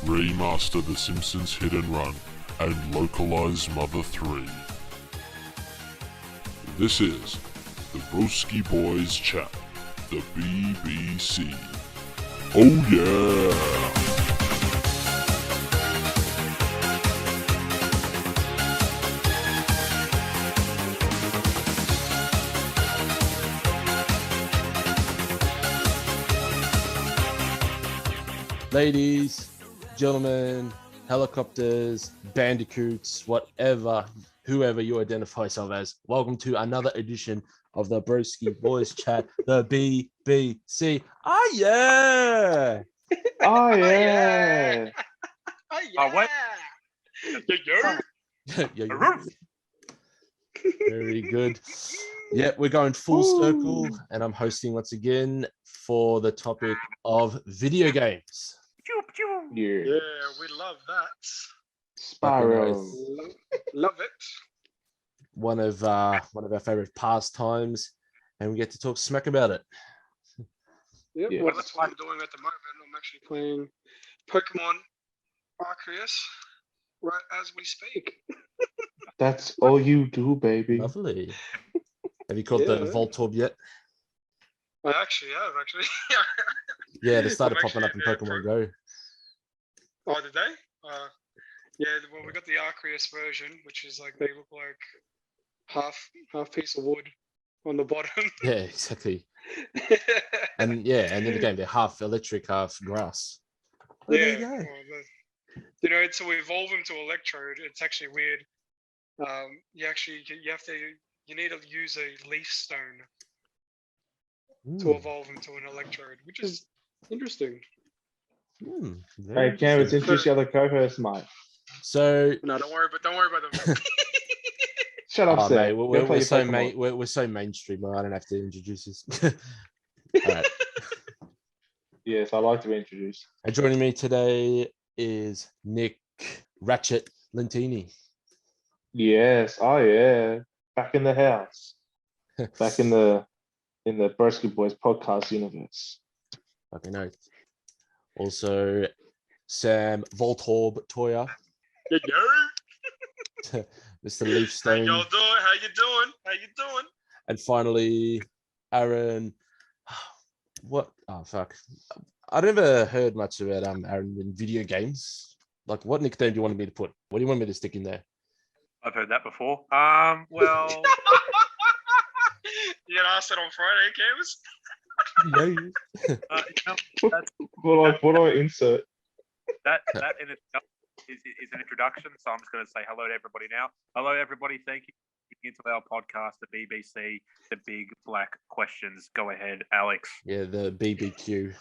remaster The Simpsons Hit and Run, and localize Mother 3. This is the Broski Boys Chat, the BBC. Oh yeah! Ladies, gentlemen, helicopters, bandicoots, whoever you identify yourself as, welcome to another edition of the Broski Boys Chat, the BBC. Oh yeah! Oh yeah! Oh yeah! Oh, what? Yeah. Very good. Yeah, we're going full circle, and I'm hosting once again for the topic of video games. Yeah. Yeah, we love that. Spiral. Love it. One of our favorite pastimes, and we get to talk smack about it. Yep. Yeah. Well, that's what I'm doing at the moment. I'm actually playing Pokemon Arceus right as we speak. That's all you do, baby. Lovely. Have you caught the Yeah. Voltorb yet? I actually have, actually. Yeah, they started I'm popping up in Pokemon Go. Oh, did they? Yeah, well, we got the Arceus version, which is like, they look like half piece of wood on the bottom. Yeah, exactly. And in the game, they're half electric, half grass. Oh, there you go. Well, to evolve him to Electrode, it's actually weird. You need to use a leaf stone to evolve him to an Electrode, which is interesting. Hey, Cameron, introduce the other co-host, mate. So No, don't worry about them. Shut up, mate, Sam. we're so mainstream. I don't have to introduce this. All right. Yes, I like to be introduced. And joining me today is Nick Ratchet Lentini. Yes, oh yeah. Back in the house. Back in the Broski Boys podcast universe. Okay, no. Also, Sam Voltorb Toya. Mr. Leafstone. How you doing? And finally, Aaron. What? Oh, fuck. I never heard much about Aaron in video games. Like, what nickname do you want me to put? What do you want me to stick in there? I've heard that before. Well, You got asked it on Friday, Cams? that's, What do I insert? that in itself is an introduction. So I'm just going to say hello to everybody now. Hello, everybody. Thank you for tuning into our podcast, the BBC, the Big Black Questions. Go ahead, Alex. Yeah, the BBQ.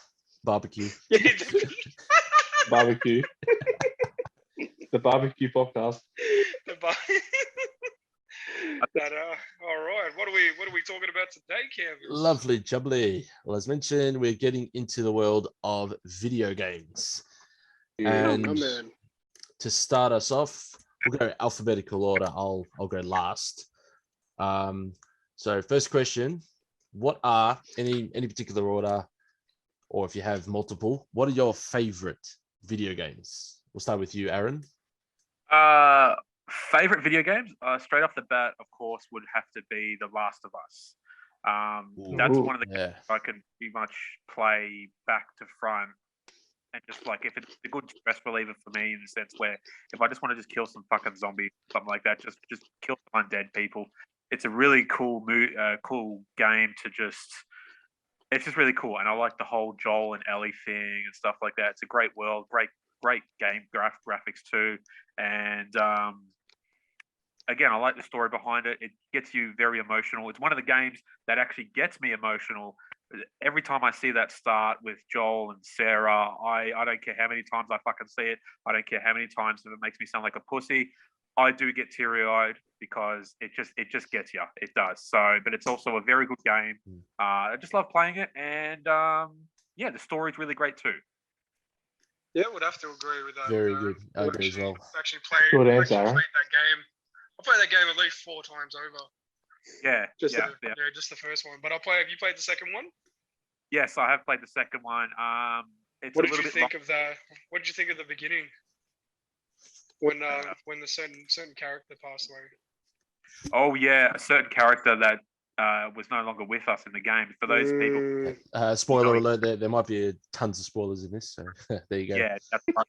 Barbecue. Barbecue. The barbecue podcast. All right. What are we talking about today, Cam? Lovely, jubbly. Well, as mentioned, we're getting into the world of video games. And Oh, man. to start us off, we'll go alphabetical order. I'll go last. So first question, what are any particular order, or if you have multiple, what are your favorite video games? We'll start with you, Aaron. Favorite video games? Straight off the bat, of course, would have to be The Last of Us. That's one of the games I can pretty much play back to front. And just like, if it's a good stress reliever for me, in the sense where if I just want to just kill some fucking zombies, something like that, just kill some undead people. It's a really cool game to just. It's just really cool, and I like the whole Joel and Ellie thing and stuff like that. It's a great world, great game graphics too, and again, I like the story behind it. It gets you very emotional. It's one of the games that actually gets me emotional. Every time I see that start with Joel and Sarah, I don't care how many times I fucking see it. I don't care how many times if it makes me sound like a pussy. I do get teary-eyed because it just gets you. It does. So, but it's also a very good game. I just love playing it, and the story's really great too. Yeah, would have to agree with that. Very good. I agree as well. Actually played Good answer, that Aaron. game. I played that game at least 4 times over. Yeah, Just the first one. But have you played the second one? Yes, I have played the second one. it's What a did little you bit think of the? What did you think of the beginning when the certain character passed away? Oh yeah, a certain character that was no longer with us in the game. For those people, Spoiler No. alert, there might be tons of spoilers in this, so there you go. yeah, that's right.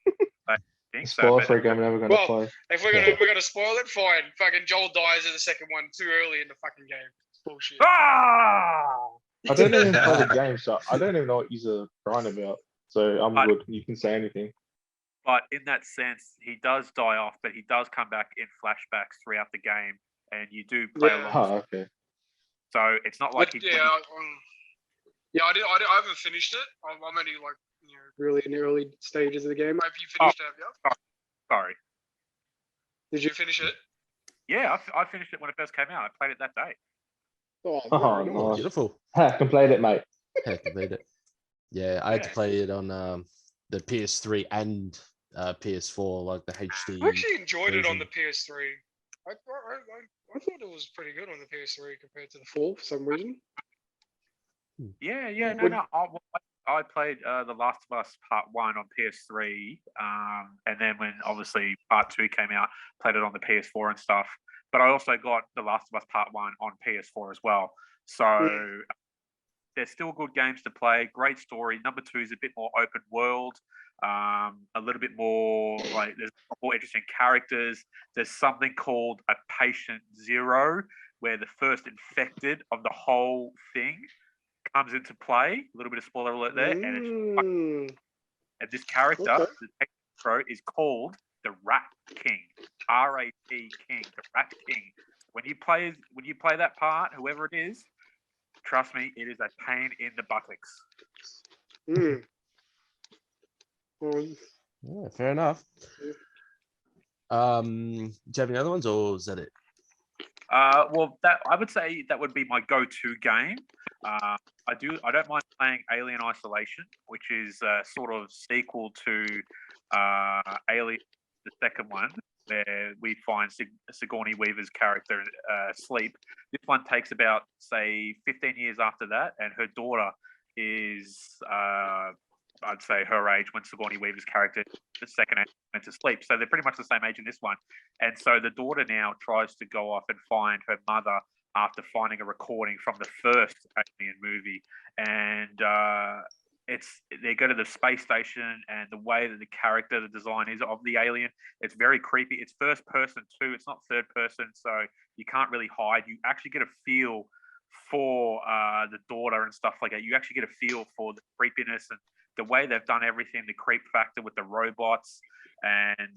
I think so. Spoiler but- for a game I'm never going to Well, play. if we're gonna spoil it, fine. Fucking Joel dies in the second one too early in the fucking game. Bullshit. Ah! I don't even play the game, so I don't even know what you're crying about. So I'm But- good. You can say anything. But in that sense, he does die off, but he does come back in flashbacks throughout the game, and you do play Yeah. along. Oh, okay. So it's not like he. I haven't finished it. I'm only like really in the early stages of the game. Have you finished it? Have you? Sorry. Did you finish it? Yeah, I finished it when it first came out. I played it that day. Oh, Oh, very nice. Oh, nice. beautiful. Ha, complete it, mate. Yeah, complete it. Yeah, I had to Yeah. play it on the PS3 and PS4, like the HD. I actually enjoyed it on version. the PS3. I thought it was pretty good on the PS3 compared to the 4 for some reason. Yeah, no, Would- no. I played The Last of Us Part 1 on PS3, and then when obviously Part 2 came out, played it on the PS4 and stuff. But I also got The Last of Us Part 1 on PS4 as well. So they're still good games to play. Great story. Number 2 is a bit more open world, a little bit more like there's more interesting characters. There's something called a patient zero, where the first infected of the whole thing comes into play. A little bit of spoiler alert there, and this character, Okay. the patient zero, is called the Rat King, R-A-T King, the Rat King. When you play that part, whoever it is, trust me, it is a pain in the buttocks. Mm. Yeah, fair enough. Do you have any other ones, or is that it? Well, that I would say that would be my go-to game. I don't mind playing Alien Isolation, which is sort of sequel to Alien, the second one, where we find Sigourney Weaver's character Sleep. This one takes about, say, 15 years after that, and her daughter is, I'd say, her age when Sigourney Weaver's character, the second, went to sleep. So they're pretty much the same age in this one. And so the daughter now tries to go off and find her mother after finding a recording from the first Alien movie. And they go to the space station, and the way that the design is of the alien, it's very creepy. It's first person too. It's not third person, so you can't really hide. You actually get a feel for the daughter and stuff like that. You actually get a feel for the creepiness and the way they've done everything, the creep factor with the robots. And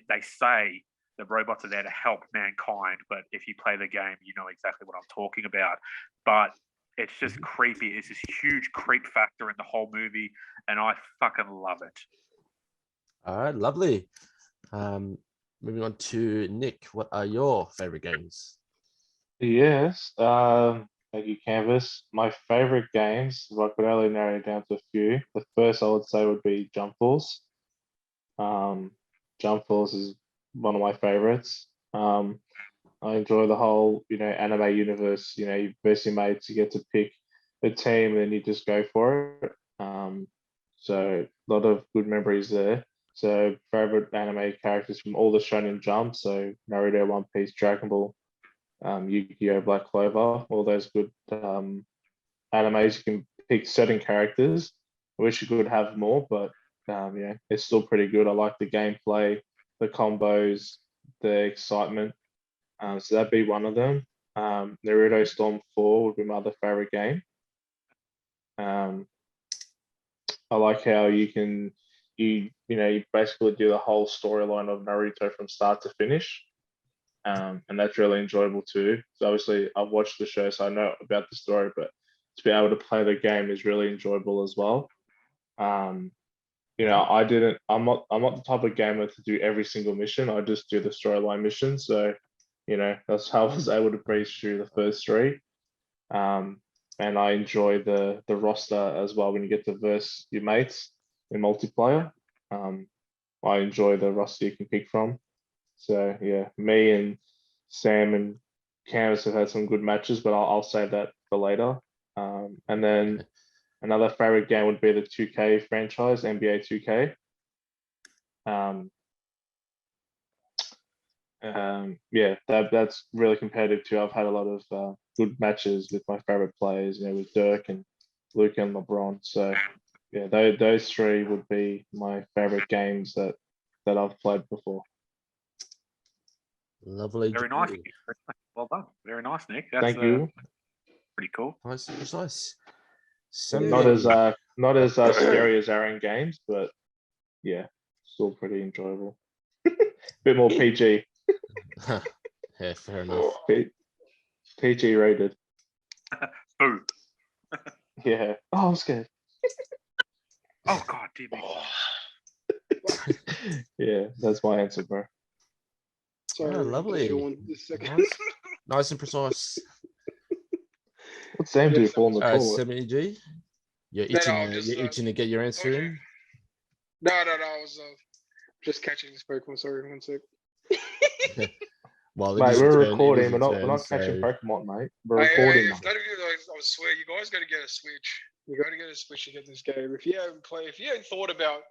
they say the robots are there to help mankind, but if you play the game, you know exactly what I'm talking about. But it's just creepy. It's this huge creep factor in the whole movie, and I fucking love it. All right, lovely. Moving on to Nick. What are your favorite games? Yes. Thank you, Canvas. My favorite games, if I could only narrow it down to a few. The first I would say would be Jump Force. Jump Force is one of my favorites. I enjoy the whole, anime universe. You versus your mates, you get to pick a team and then you just go for it. So a lot of good memories there. So favorite anime characters from all the Shonen Jump. So Naruto, One Piece, Dragon Ball, Yu-Gi-Oh, Black Clover, all those good animes. You can pick certain characters. I wish you could have more, but yeah, it's still pretty good. I like the gameplay, the combos, the excitement. So that'd be one of them. Naruto Storm 4 would be my other favorite game. I like how you basically do the whole storyline of Naruto from start to finish. And that's really enjoyable too. So obviously I've watched the show, so I know about the story, but to be able to play the game is really enjoyable as well. I'm not the type of gamer to do every single mission. I just do the storyline mission. So, that's how I was able to breeze through the first three. And I enjoy the roster as well when you get to verse your mates in multiplayer. I enjoy the roster you can pick from. So yeah, me and Sam and Canvas have had some good matches, but I'll save that for later. And then Another favorite game would be the 2K franchise, NBA 2K. Yeah, that's really competitive too. I've had a lot of good matches with my favorite players, with Dirk and Luke and LeBron. So yeah, those three would be my favorite games that I've played before. Lovely. Very nice. Well done. Very nice, Nick. That's Thank you. pretty cool. Nice and precise. Not as scary as our own games, but yeah, still pretty enjoyable. Bit more PG. Yeah, fair enough. PG rated. Boo. Yeah. Oh, I'm scared. Oh God, dear me. Yeah, that's my answer, bro. Sorry, lovely. This second. Nice. Nice and precise. What's Sam do Yes, fall in the All right, toilet? 70G. You're No, itching, I'm just, you're itching to get your answer told you. in. No, I was just catching this Pokemon. Sorry, 1 sec. Well, it Mate, is we're your turn, it recording. is We're your not turn, catching so- Pokemon, mate. We're recording. If none of you, I swear, you guys got to get a Switch. You got to get a Switch to get this game. If you haven't thought about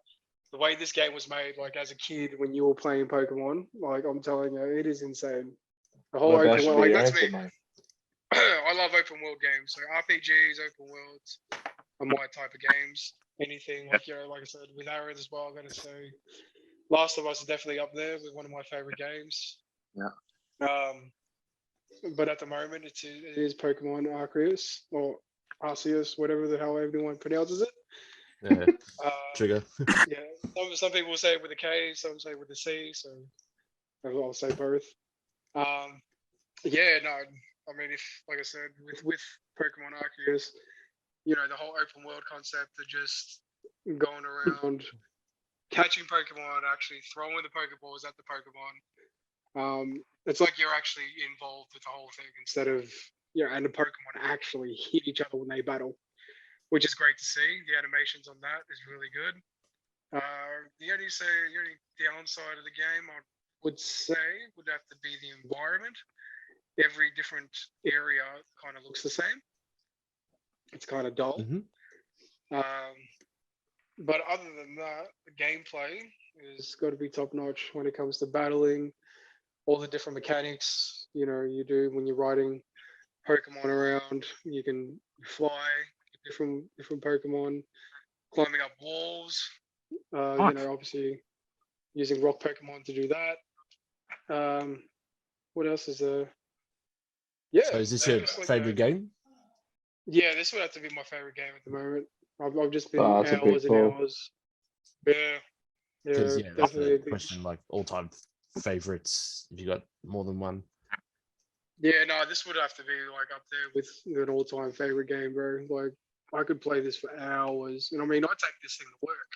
the way this game was made, like as a kid when you were playing Pokemon, like I'm telling you, it is insane. The whole Well, that open should world, be like your that's answer, me. mate. I love open world games. So RPGs, open worlds are my type of games. Anything like like I said, with arrows as well. I'm gonna say Last of Us is definitely up there with one of my favorite games. Yeah. But at the moment, it is Pokemon Arceus or Arceus, whatever the hell everyone pronounces it. Yeah, trigger. Yeah, some people say it with a K, some say with a C, so I'll say both. Yeah, no, I mean, if like I said, with Pokemon Arceus, the whole open world concept of just going around catching Pokemon, actually throwing the Pokeballs at the Pokemon. It's like you're actually involved with the whole thing instead of and the Pokemon actually hit each other when they battle, which is great to see. The animations on that is really good. The only downside of the game I would say would have to be the environment. Every different area kind of looks the same. It's kind of dull. But other than that, the gameplay is got to be top notch when it comes to battling. All the different mechanics, you do when you're riding Pokemon around. You can fly, different Pokemon, climbing up walls. Obviously using rock Pokemon to do that. What else is there? Yeah. So is this your favorite game? Yeah, this would have to be my favorite game at the moment. I've just been Oh, that's a big hours and call. hours. Yeah. Because that's definitely. the question, like all-time favorites. If you got more than one. Yeah, no, this would have to be like up there with an all-time favorite game, bro. Like I could play this for hours, and I mean, I take this thing to work.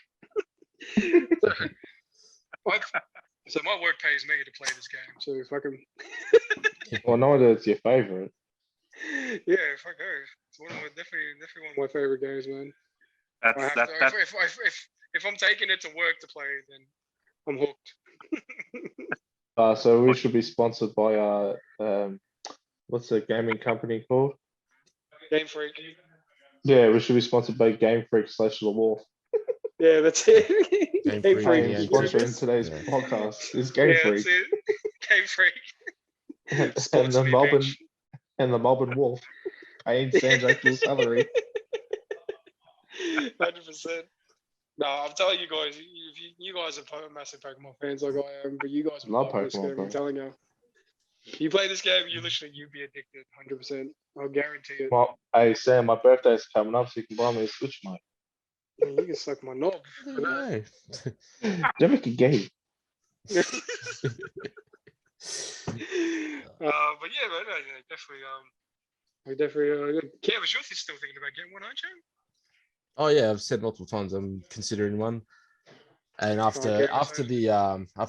So my work pays me to play this game. So if I can, Well, no, that's your favorite. yeah, if I go, it's definitely one of my favorite games, man. That's If I'm taking it to work to play, then I'm hooked. So we should be sponsored by what's the gaming company called? Game Freak. Yeah, we should be sponsored by Game Freak / The Wolf. Yeah, that's it. Game Game Freak, Freak. yeah, Sponsoring today's Yeah. podcast is Game Yeah, Freak that's it. Game Freak. and Sponsor the me, Melbourne bitch. and the Melbourne Wolf. Paying Sam's actual salary. 100%. No, I'm telling you guys, you guys are massive Pokemon fans like I am, but you guys Love love this Pokemon, game. bro. I'm telling you. If you play this game, you'd be addicted, 100%. I'll guarantee it. Well, hey Sam, my birthday's coming up, so you can buy me a Switch, mate. I mean, you can suck my knob. For No. Don't make a game. that. But yeah, man, definitely. Cam, you're still thinking about getting one, aren't you? Oh yeah, I've said multiple times I'm considering one. And after Okay,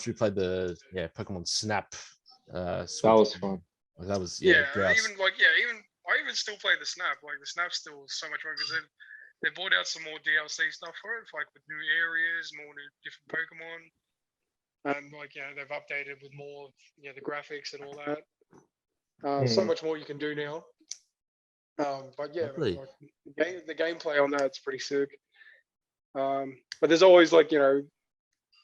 we played the Pokemon Snap, That was fun. That was I even still play the Snap. Like the Snap's still so much fun because they brought out some more DLC stuff for it, like with new areas, more new different Pokemon, and they've updated with more the graphics and all that. So much more you can do now. But yeah, Lovely. like the gameplay on that's pretty sick. But there's always like, the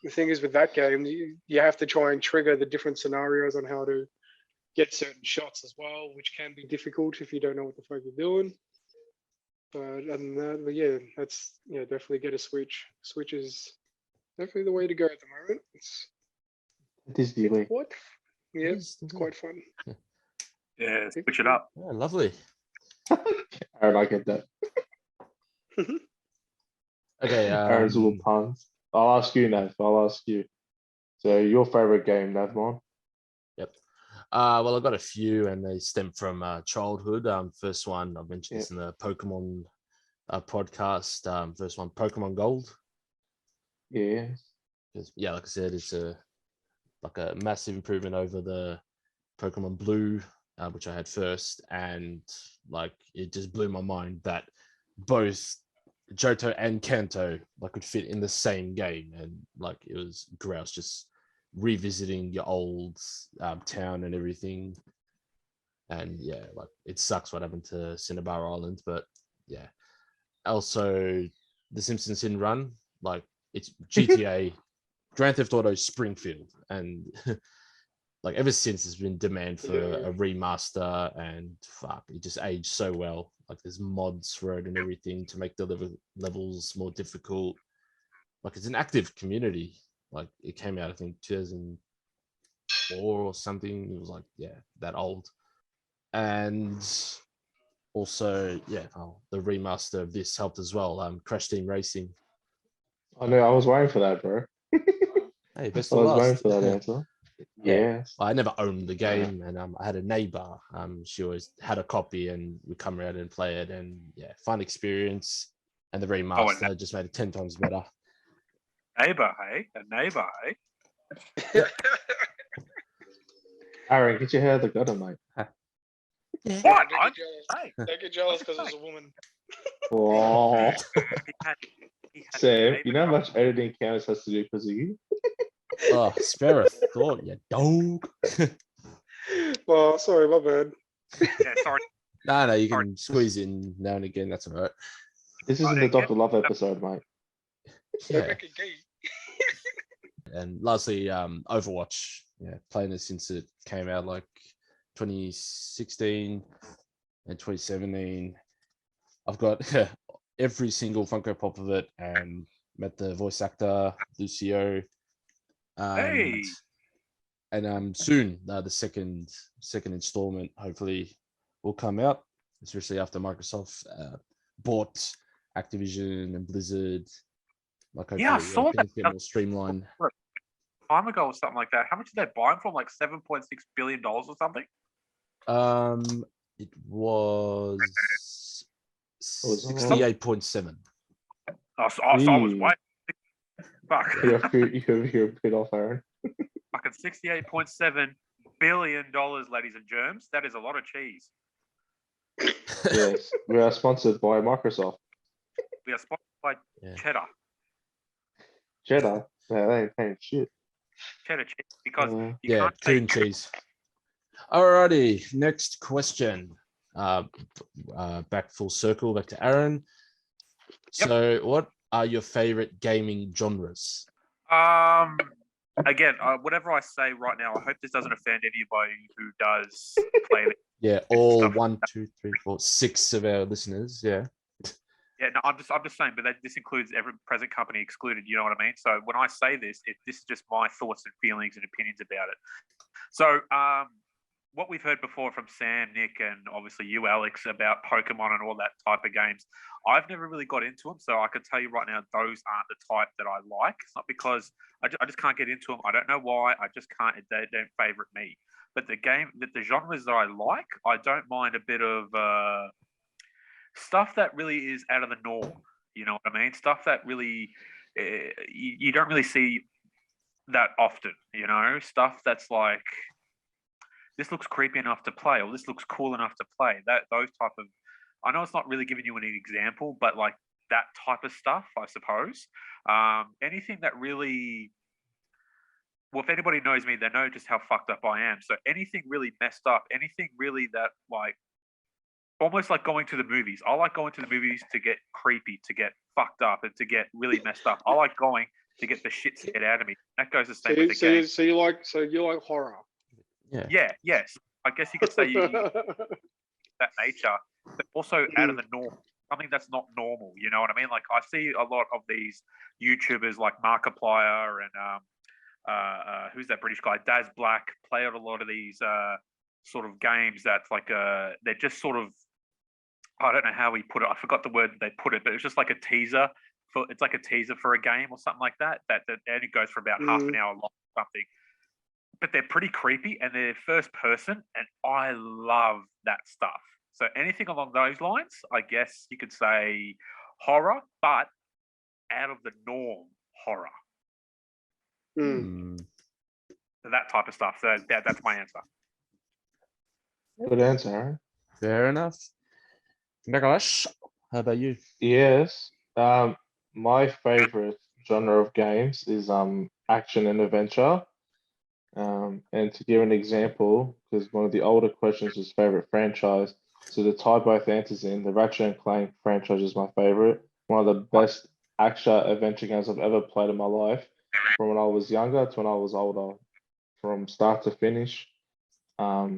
thing is with that game, you have to try and trigger the different scenarios on how to get certain shots as well, which can be difficult if you don't know what the fuck you're doing. But other than that, yeah, that's definitely get a Switch. Switch is definitely the way to go at the moment. It is the way. What? Yeah, Yes, it's quite fun. Yeah, switch it up. Yeah, lovely. Aaron, I get that. Okay. Aaron's little puns. I'll ask you, Nav. I'll ask you. So your favorite game, Navmon? Yep. Well, I've got a few, and they stem from childhood. First one, I mentioned this in the Pokemon podcast. First one, Pokemon Gold. Yeah. Yeah, like I said, it's a massive improvement over the Pokemon Blue, which I had first, and like it just blew my mind that both Johto and Kanto could fit in the same game, and like it was grouse just revisiting your old town and everything. And yeah, like it sucks what happened to Cinnabar Island, but yeah. Also, The Simpsons Hit and Run, like it's GTA, Grand Theft Auto Springfield, and like ever since there's been demand for a remaster, and fuck, it just aged so well. Like there's mods for it and everything to make the levels more difficult. Like it's an active community. Like it came out, I think 2004 or something. It was like that old. And also the remaster of this helped as well. Crash Team Racing. I know. I was waiting for that, bro. Hey, best I of was waiting last. for that answer. Yeah. Yes. I never owned the game, and I had a neighbor. She always had a copy, and we'd come around and play it. And yeah, fun experience. And the remaster just made it 10 times better. Neighbor, hey? A neighbor, hey? Aaron, get your hair the gutter, mate. Yeah. What? Don't get jealous. Hey, Don't get jealous because it's a woman. Oh, he had a Sam, neighbor you know how come- much editing Canvas has to do because of you? Oh, spare a thought, you dog. Well, sorry, my bad. Yeah, sorry. No, you can squeeze in now and again. That's all right. This isn't the Dr. Love episode, mate. Don't Yeah. make it gay. And lastly, Overwatch. Yeah, playing it since it came out, like 2016 and 2017. I've got every single Funko Pop of it, and met the voice actor Lucio. Hey. And soon the second installment hopefully will come out, especially after Microsoft bought Activision and Blizzard. Like hopefully, Yeah, I saw things that get more streamlined. time ago or something like that. How much did they buy him from? Like $7.6 billion or something? It was Was it? 68.7. So I was Jeez. way. Fuck. You're a bit off, Aaron. Fucking $68.7 billion, ladies and germs. That is a lot of cheese. Yes, we are sponsored by Microsoft. We are sponsored by Yeah. Cheddar. Cheddar. Yeah, they ain't paying shit. Cheddar cheese. Because you Yeah, can't coon take cheese. Alrighty, next question. Back full circle, back to Aaron. Yep. So, what are your favorite gaming genres? Again, whatever I say right now, I hope this doesn't offend anybody who does play it. Yeah, all Stuff. 1, 2, 3, 4, 6 of our listeners. Yeah. Yeah, no, I'm just saying, but this includes every present company excluded. You know what I mean? So when I say this, this is just my thoughts and feelings and opinions about it. So, what we've heard before from Sam, Nick, and obviously you, Alex, about Pokemon and all that type of games, I've never really got into them. So I could tell you right now, those aren't the type that I like. It's not because I just can't get into them. I don't know why. I just can't. They don't favorite me. But the genres that I like, I don't mind a bit of stuff that really is out of the norm. You know what I mean? Stuff that really you don't really see that often. You know, stuff that's like, this looks creepy enough to play, or this looks cool enough to play. Those type of, I know it's not really giving you any example, but like that type of stuff, I suppose. Anything that really, well, if anybody knows me, they know just how fucked up I am. So anything really messed up, anything really that like almost like going to the movies. I like going to the movies to get creepy, to get fucked up, and to get really messed up. I like going to get the shit scared out of me. That goes the same with the game. So you like horror? Yeah. Yeah, yes. I guess you could say you that nature, but also out of the norm. Something that's not normal. You know what I mean? Like I see a lot of these YouTubers like Markiplier and who's that British guy? Daz Black play out a lot of these sort of games that's like they're just sort of, I don't know how he put it. I forgot the word they put it, but it's just like a teaser for, it's like a teaser for a game or something like that. That and it goes for about half an hour long or something. But they're pretty creepy and they're first person, and I love that stuff. So anything along those lines, I guess you could say horror, but out of the norm horror. So that type of stuff. So that's my answer. Good answer, Aaron. Fair enough. Nicholas, how about you? Yes. My favorite genre of games is action and adventure. And to give an example, because one of the older questions was favorite franchise, so to tie both answers in, the Ratchet and Clank franchise is my favorite. One of the best action adventure games I've ever played in my life, from when I was younger to when I was older, from start to finish. I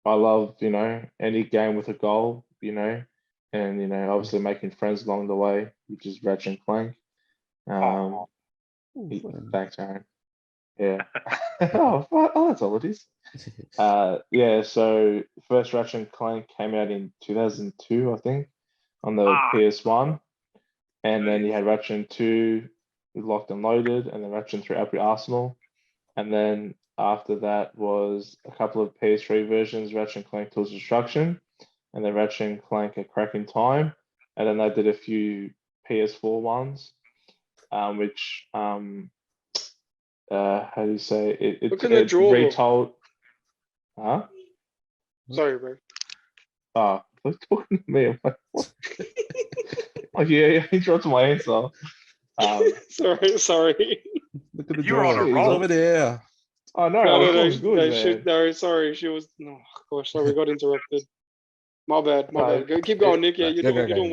love, any game with a goal, and obviously making friends along the way, which is Ratchet and Clank. Thanks, Aaron. Yeah. That's all it is. Yeah, so first Ratchet and Clank came out in 2002, I think, on the PS1. And then you had Ratchet and 2 Locked and Loaded, and then Ratchet and 3 Epic Arsenal. And then after that was a couple of PS3 versions, Ratchet and Clank Tools of Destruction, and then Ratchet and Clank A Crack in Time. And then they did a few PS4 ones, which how do you say it? Look at the It draw. retold. Huh? Sorry, bro. Oh, look talking to me. I'm like, what? Oh yeah, he dropped my answer. Sorry. Look at the You're on a draw. He's roll. over there. Oh no, I was good, man. No, sorry. She was. No, gosh, sorry, we got interrupted. My bad. No, Go, keep going, Nick. Yeah, you're doing well. You're doing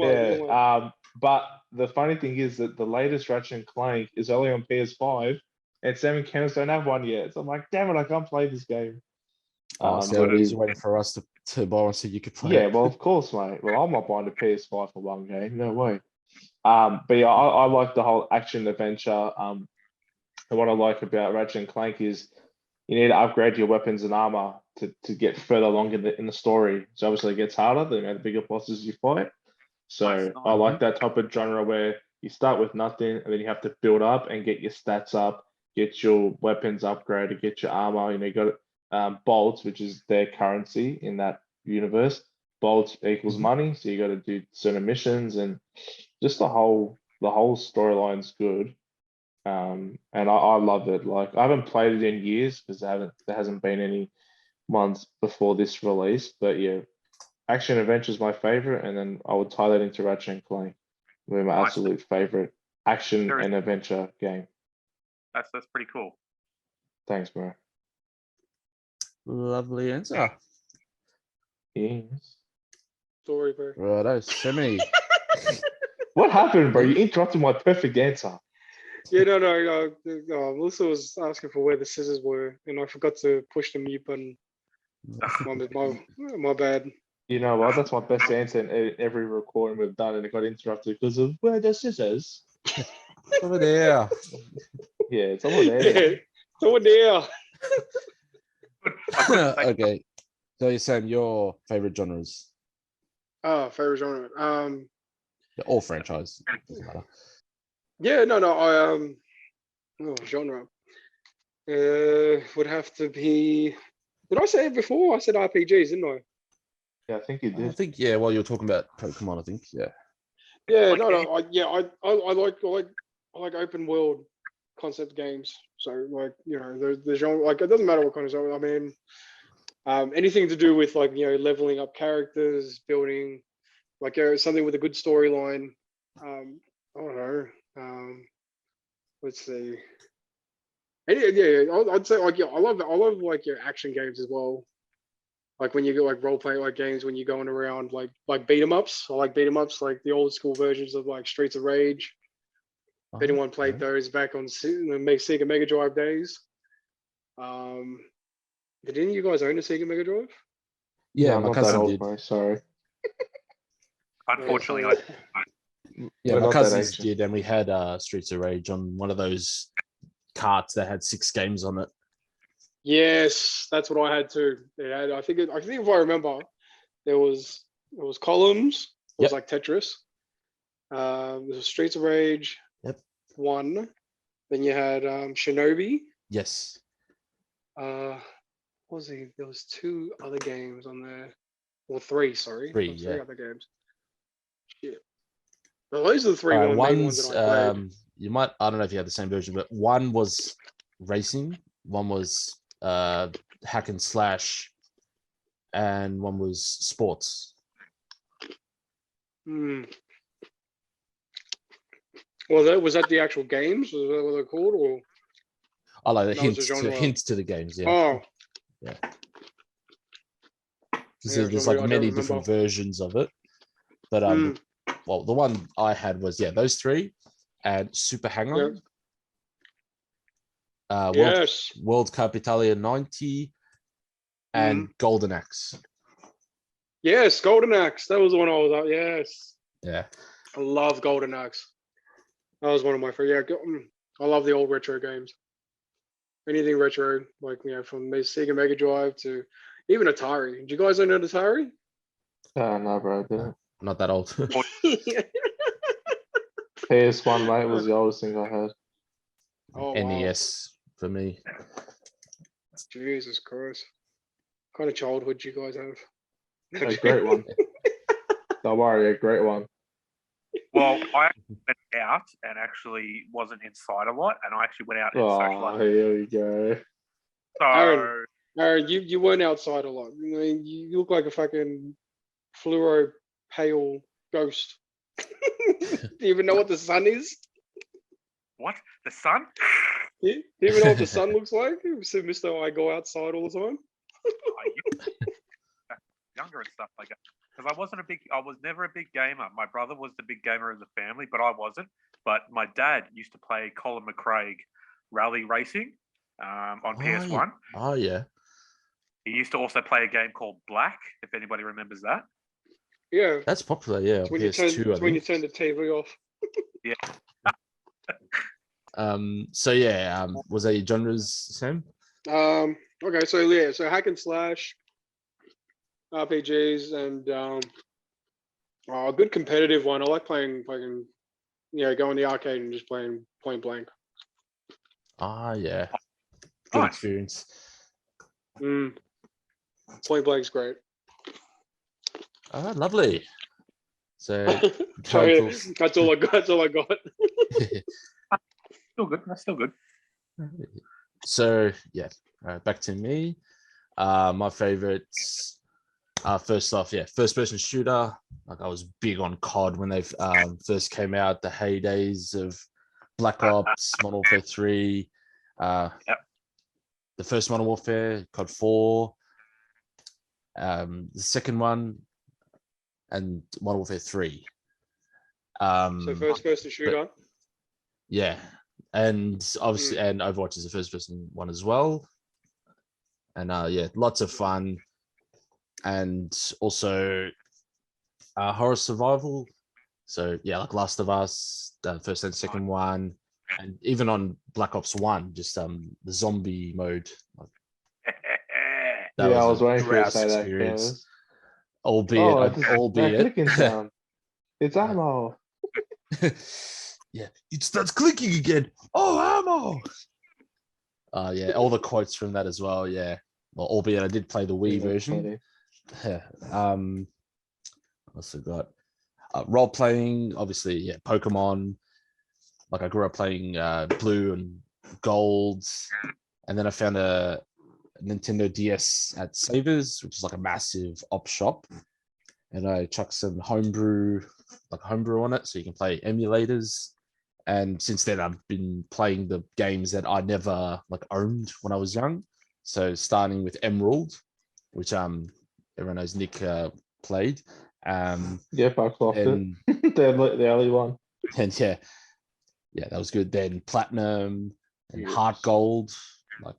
well. Yeah. But the funny thing is that the latest Ratchet and Clank is only on PS5, and Sam and Kenneth don't have one yet. So I'm like, damn it, I can't play this game. So he's waiting for us to buy one so you could play Yeah, it. well, of course, mate. Well, I'm not buying a PS5 for one game. No way. But yeah, I like the whole action adventure. And what I like about Ratchet and Clank is you need to upgrade your weapons and armor to get further along in the story. So obviously it gets harder the bigger bosses you fight. So Nice. I like that type of genre where you start with nothing and then you have to build up and get your stats up, get your weapons upgraded, get your armor. You got bolts, which is their currency in that universe. Bolts equals money, so you got to do certain missions, and just the whole storyline's good. And I love it. Like I haven't played it in years because there hasn't been any ones before this release. But yeah, action adventure is my favorite, and then I would tie that into Ratchet and Clank. They're my Nice. absolute favorite action and adventure game. That's pretty cool. Thanks, bro. Lovely answer. Yes. Sorry, bro. Righto, Semi. What happened, bro? You interrupted my perfect answer. Yeah, no. Melissa was asking for where the scissors were, and I forgot to push the mute button. My bad. You know what? That's my best answer in every recording we've done, and it got interrupted because of where the scissors. Over there. Yeah, it's over there. Yeah, it's over there. Okay. So you're saying your favorite genres? Favorite genre. All franchise. Doesn't matter. Yeah, genre. Would have to be. Did I say it before? I said RPGs, didn't I? Yeah, I think you I did. think while you were talking about Pokemon, I think, yeah. Yeah, I like open world concept games. So like, the genre, like it doesn't matter what kind of genre. I mean, anything to do with like, leveling up characters, building, like something with a good storyline. I don't know. Let's see. Yeah, I'd say like, I love like your action games as well. Like when you go like role play like games when you're going around like beat 'em ups. I like beat 'em ups, like the old school versions of like Streets of Rage. If anyone played those back on the Sega Mega Drive days. Didn't you guys own a Sega Mega Drive? Yeah, No, I'm my not that cousin old, did. bro. Sorry. Unfortunately, so- Yeah, We're my not that cousins ancient. did, and we had Streets of Rage on one of those carts that had 6 games on it. Yes, that's what I had too. It had, I think if I remember, there was columns. It was Yep. like Tetris. There was Streets of Rage. Yep. 1. Then you had Shinobi. Yes. What was he? There was 2 other games on there. Or 3, sorry. 3, There was yeah. 3 other games. Shit. Well, those are the 3 main ones One's, that I played. you might, I don't know if you had the same version, but one was racing, one was hack and slash, and one was sports. Hmm. Well, was that the actual games? Was that what they're called? Or I like the That was a hints genre. hints to the games, yeah. oh, Because yeah, there's genre like I don't many different remember. versions of it. But well, the one I had was those 3 and Super Hang On. Yes. World Cup Italia 90 and Golden Axe. Yes, Golden Axe. That was the one I was at. Yes. Yeah. I love Golden Axe. That was one of my favorite. Yeah, I love the old retro games. Anything retro, like from the Sega Mega Drive to even Atari. Did you guys own an Atari? No, bro. I didn't. Not that old. PS1, mate, was the oldest thing I had. Oh, wow. NES for me. Jesus Christ. What kind of childhood you guys have? A great one. Don't worry, a great one. well, I actually went out and actually wasn't inside a lot, and I actually went out and Oh, socialized. here we go. So Aaron, you weren't outside a lot. I mean, you look like a fucking fluoro pale ghost. Do you even know what the sun is? what? The sun? Do you even know what the sun looks like? So, Mr. I go outside all the time. Younger and stuff like that. Because I was never a big gamer. My brother was the big gamer of the family, but I wasn't. But my dad used to play Colin McCraig rally racing on PS1. Oh yeah. He used to also play a game called Black, if anybody remembers that. Yeah. That's popular, yeah. It's when PS2, when you turn the TV off. Yeah. So yeah, was that your genres, Sam? Okay, so yeah, so hack and slash, RPGs, and a good competitive one. I like playing fucking, go in the arcade and just playing Point Blank. Ah, yeah. Good Nice. experience. Point Blank's great. Ah, lovely. So So yeah, that's all I got. That's all I got. Still good. That's still good. So yeah, back to me. My favorites. First off, first person shooter. Like I was big on COD when they first came out. The heydays of Black Ops, Modern Warfare 3. The first Modern Warfare, COD 4. The second one, and Modern Warfare 3. So first person shooter. Yeah, and obviously, and Overwatch is the first person one as well. And lots of fun, and also horror survival. So yeah, like Last of Us, the first and second one, and even on Black Ops 1, just the zombie mode. That I was a waiting for you to grouse say that. experience. Guys. Albeit, that clicking sound. It's ammo. Yeah, it starts clicking again. Oh, ammo! Yeah, all the quotes from that as well. Yeah, well, albeit I did play the Wii version. Also got role playing, obviously. Yeah, Pokemon. Like I grew up playing Blue and Gold, and then I found a Nintendo DS at Savers, which is like a massive op shop, and I chucked some homebrew on it, so you can play emulators. And since then, I've been playing the games that I never owned when I was young. So starting with Emerald, which everyone knows Nick played. Yep, I clocked And it. The early one. and yeah, that was good. Then Platinum and Yes. Heart Gold, like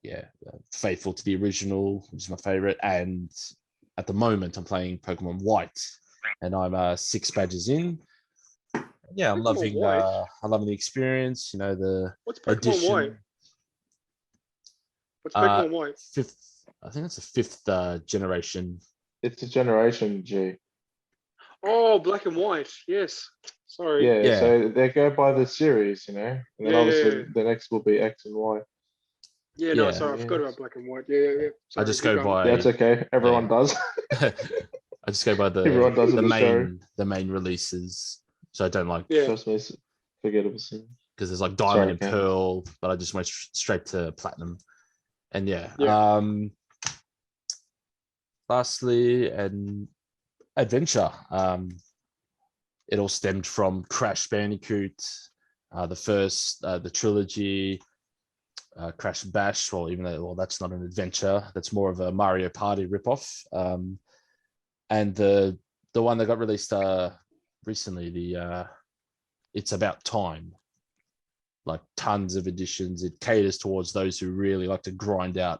faithful to the original, which is my favorite. And at the moment, I'm playing Pokemon White, and I'm 6 badges in. Yeah, I'm Pokemon White? I'm loving the experience. You know, the What's Pokemon White? addition. What's Pokemon White? I think it's the 5th generation. It's a Generation G. Oh, Black and White. Yes. Sorry. Yeah, Yeah. so they go by the series, and then obviously Yeah. the next will be X and Y. Yeah, no, Yeah. sorry, I forgot about Black and White. Yeah. I Sorry, just keep go going. by. Yeah, it's okay. Everyone does. I just go by Everyone does in the show. the main releases. So I don't like Yeah. Trust me, it's forgettable. because there's like Diamond and Ken. Pearl, but I just went straight to Platinum. And Yeah. Lastly, an adventure. It all stemmed from Crash Bandicoot, the trilogy, Crash Bash. Well, even though that's not an adventure, that's more of a Mario Party ripoff. And the one that got released recently, It's About Time. Like tons of editions. It caters towards those who really like to grind out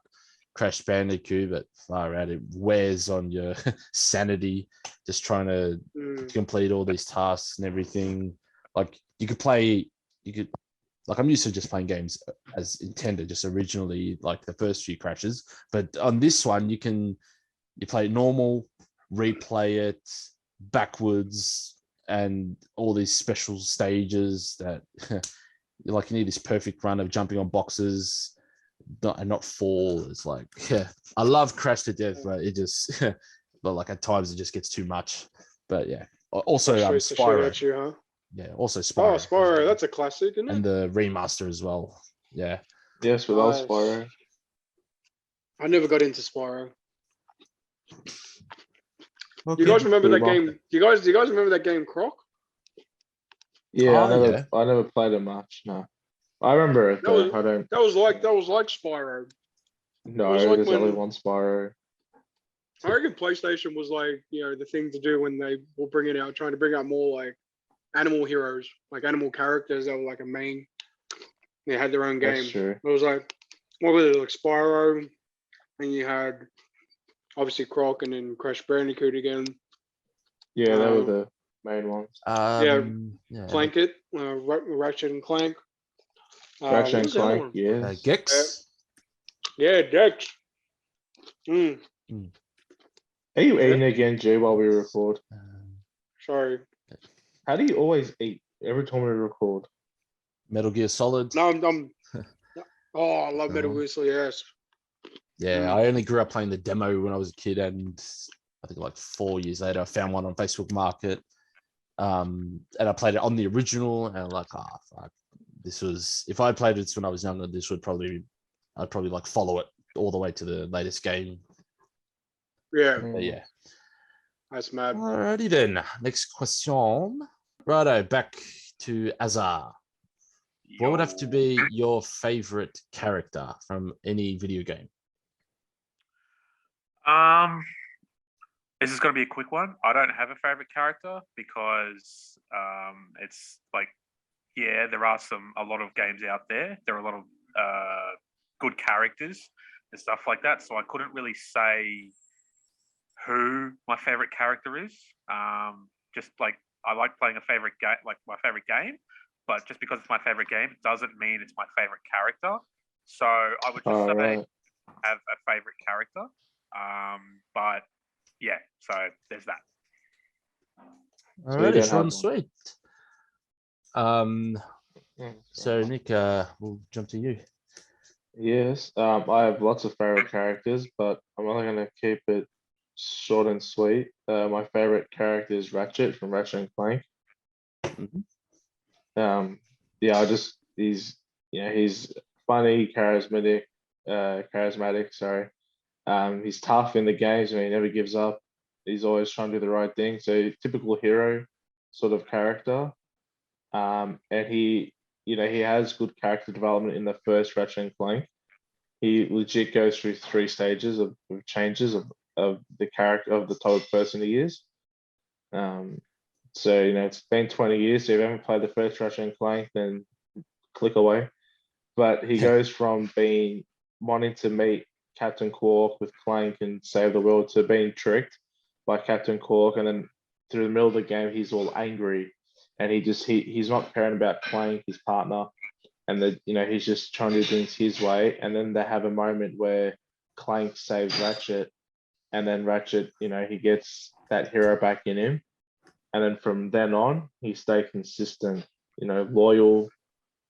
Crash Bandicoot, but far out, it wears on your sanity just trying to complete all these tasks and everything. Like I'm used to just playing games as intended, just originally like the first few Crashes, but on this one you play it normal, replay it backwards, and all these special stages that you need this perfect run of jumping on boxes and not fall. It's like, I love Crash to death, but it just, but like at times it just gets too much. But yeah, also Spyro. At you, huh? Yeah, also Spyro. Oh, Spyro, that's a classic, isn't it? And the remaster as well. Yeah. Yes, with us, Spyro. I never got into Spyro. Okay. You guys remember that game? Do you guys remember that game, Croc? Yeah, I never played it much. No, I remember it though. I don't. That was like Spyro. No, It was like there's when- only one Spyro. I reckon PlayStation was like, the thing to do when they were trying to bring out more like animal heroes, like animal characters that were like a main. They had their own game. That's true. It was like, what was it, like Spyro, and you had obviously Croc, and then Crash Bandicoot again. Yeah, they were the main ones. Clank it, Ratchet and Clank. Ratchet and what was the other Clank, one? yes. Gex. Yeah, Dex. Are you eating again, G, while we record? Sorry. How do you always eat every time we record? Metal Gear Solid. No, I'm I love Metal Gear Solid, yes. Yeah, I only grew up playing the demo when I was a kid, and I think like 4 years later, I found one on Facebook Market, and I played it on the original, and I'm like, fuck, this was, if I played this when I was younger, I'd probably like follow it all the way to the latest game. Yeah. But yeah. That's mad. Alrighty then, next question. Righto, back to Azar. What would have to be your favorite character from any video game? This is going to be a quick one. I don't have a favorite character because it's like, there are a lot of games out there. There are a lot of good characters and stuff like that. So I couldn't really say who my favorite character is. Just like I like playing a favorite game, like my favorite game, but just because it's my favorite game doesn't mean it's my favorite character. So I would just say have a favorite character. But yeah, so there's that. Alrighty, short and sweet. So Nick, we'll jump to you. Yes, I have lots of favorite characters, but I'm only going to keep it short and sweet. My favorite character is Ratchet from Ratchet and Clank. He's funny, charismatic. Sorry. He's tough in the games, and he never gives up. He's always trying to do the right thing. So typical hero sort of character. And he has good character development in the first Ratchet and Clank. He legit goes through 3 stages of changes of of the character of the type of person he is. So it's been 20 years. So if you haven't played the first Ratchet and Clank, then click away. But he goes from being wanting to meet Captain Quark with Clank and save the world to being tricked by Captain Quark, and then through the middle of the game he's all angry, and he's not caring about Clank, his partner, and he's just trying to do things his way. And then they have a moment where Clank saves Ratchet, and then Ratchet, he gets that hero back in him, and then from then on he stayed consistent, loyal,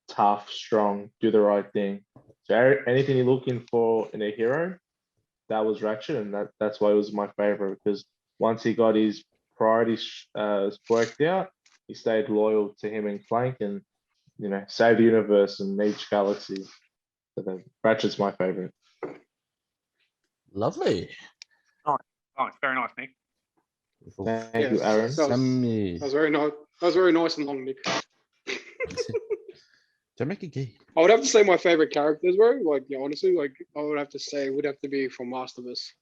tough, strong, do the right thing. So anything you're looking for in a hero, that was Ratchet, and that's why it was my favorite, because once he got his priorities worked out, he stayed loyal to him and Clank, and saved the universe and each galaxy. So then Ratchet's my favorite. Lovely. Nice, very nice, Nick. Thank you, Aaron. That was very nice. That was very nice and long, Nick. Don't make a gay. I would have to say my favorite characters were honestly, I would have to say it would have to be from Last of Us.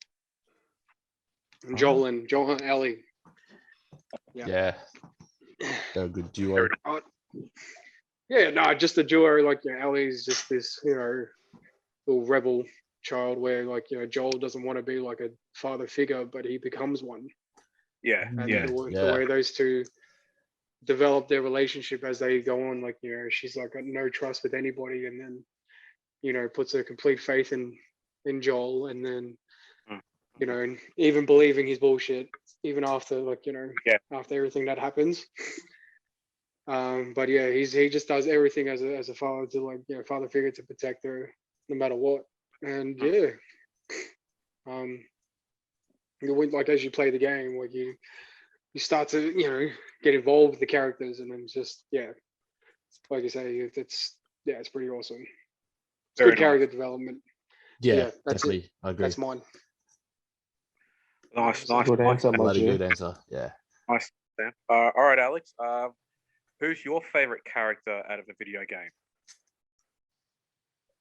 And Joel and Ellie. Yeah. They're a good duo. Yeah, no, just the duo. Ellie's just this, little rebel child where Joel doesn't want to be like a father figure, but he becomes one. Yeah, And yeah. the way those two develop their relationship as they go on, she's got no trust with anybody, and then puts her complete faith in Joel, and then and even believing his bullshit even after after everything that happens. But yeah, he just does everything as a father to father figure to protect her no matter what. And yeah, as you play the game, you start to get involved with the characters, and then it's just like you say, it's pretty awesome. It's good character development. Yeah, that's definitely. it. I agree. That's mine. Nice. Good answer, Bloody Moji. good answer. Yeah. Nice, Sam. All right, Alex. Who's your favorite character out of the video game?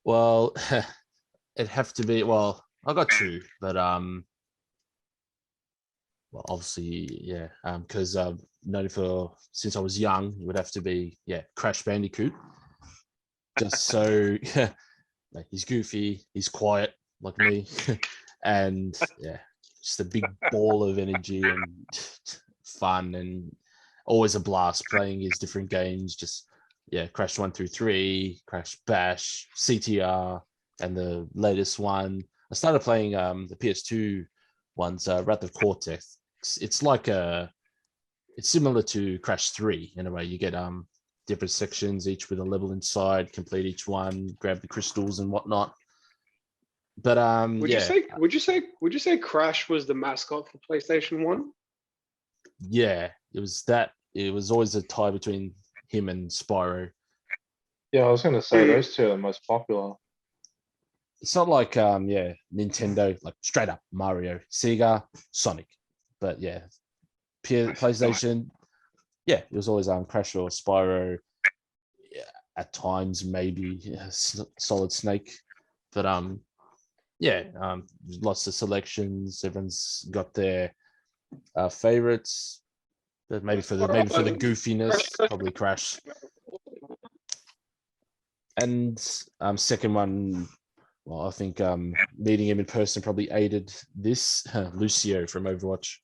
Well, it'd have to be. Well, I got two, but well, obviously, yeah. Because I've known him since I was young, it would have to be Crash Bandicoot. Just so he's goofy, he's quiet like me, and just a big ball of energy and fun, and always a blast playing his different games. Just Crash 1 through 3, Crash Bash, CTR, and the latest one. I started playing the PS2 ones, Wrath of Cortex. It's similar to Crash 3 in a way. You get different sections, each with a level inside, complete each one, grab the crystals and whatnot. But would you say Crash was the mascot for PlayStation 1? Yeah, it was that. It was always a tie between him and Spyro. Yeah, I was going to say those two are the most popular. It's not like Nintendo, like straight up Mario, Sega, Sonic. But PlayStation, it was always Crash or Spyro. Yeah, at times maybe Solid Snake, but lots of selections. Everyone's got their favorites, but maybe for the goofiness, probably Crash. And second one, well, I think meeting him in person probably aided this. Lucio from Overwatch.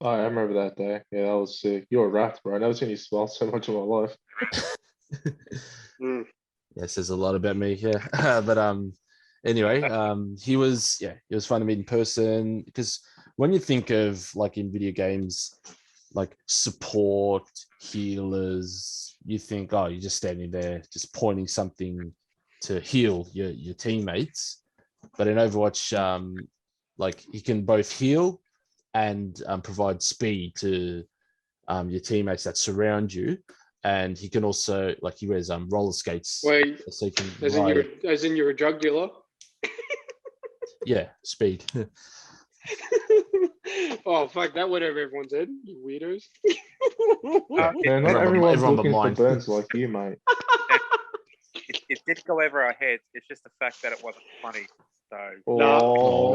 Oh, I remember that day. Yeah, that was sick. You were wrapped, bro. I never seen you smile so much in my life. Yeah, it says a lot about me. Yeah, but anyway, he was fun to meet in person, because when you think of in video games, support, healers, you think, you're just standing there just pointing something to heal your teammates. But in Overwatch, he can both heal and provide speed to your teammates that surround you, and he can also he wears roller skates. Wait, so he can as in you're a drug dealer? Yeah, speed. Oh fuck, that went over everyone's head, you weirdos. Man, not everyone's looking for burns like you, mate. It did go over our heads. It's just the fact that it wasn't funny. So No.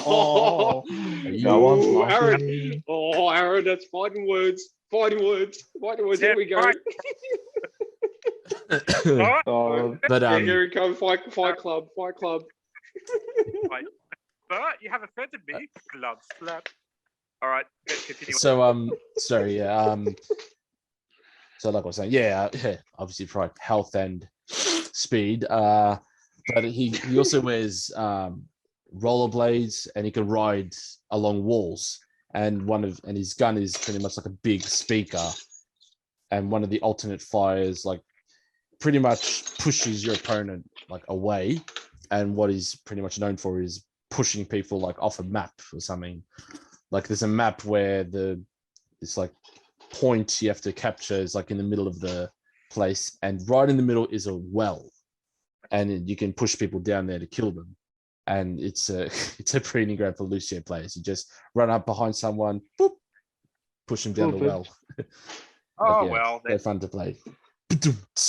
Oh. No one's Ooh, Aaron. laughing. Oh, Aaron, that's fighting words. Fighting words. Fighting words. Here we go. Right. Alright, Oh, But Yeah, here we come. Fight club. Fight club. wait. But you have offended me. Glove slap. All right, continue. so sorry, yeah. So like I was saying, yeah, obviously for health and speed. But he also wears rollerblades and he can ride along walls. And his gun is pretty much like a big speaker. And one of the alternate fires like pretty much pushes your opponent like away. And what he's pretty much known for is pushing people like off a map or something. Like there's a map where it's like point you have to capture is like in the middle of the place, and right in the middle is a well, and you can push people down there to kill them. And it's a pretty great for Lucio players. You just run up behind someone, boop, push them down the well. Oh yeah, well, they're fun to play.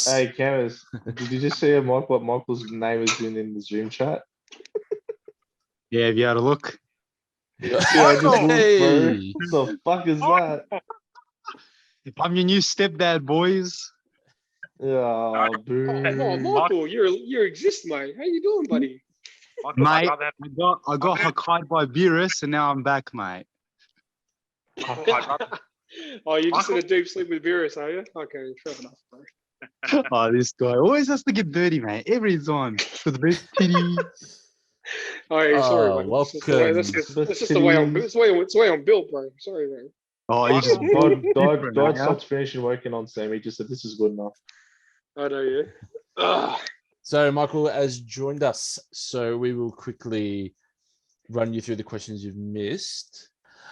hey, Cameras, did you just see what Michael's name is in the Zoom chat? Yeah, have you had a look? Yeah, I just looked, bro. Hey! What the fuck is that? I'm your new stepdad, boys. Yeah, Oh, boo. Michael, you exist, mate. How you doing, buddy? Michael, Mate, I'd rather have, I got Hokkaido by Beerus, and now I'm back, mate. Michael, I'd rather, Oh, you're just in a Michael? deep sleep with Virus, are you? Okay, fair enough, bro. Oh, this guy always has to get dirty, mate. Every time. For the best titty. Oh, yeah, sorry, mate. welcome. That's just the way I'm. It's the way I'm built, bro. Sorry, man. Oh, you just God stopped finishing working on Sam. He just said this is good enough. I know, yeah. Ugh. So Michael has joined us, so we will quickly run you through the questions you've missed.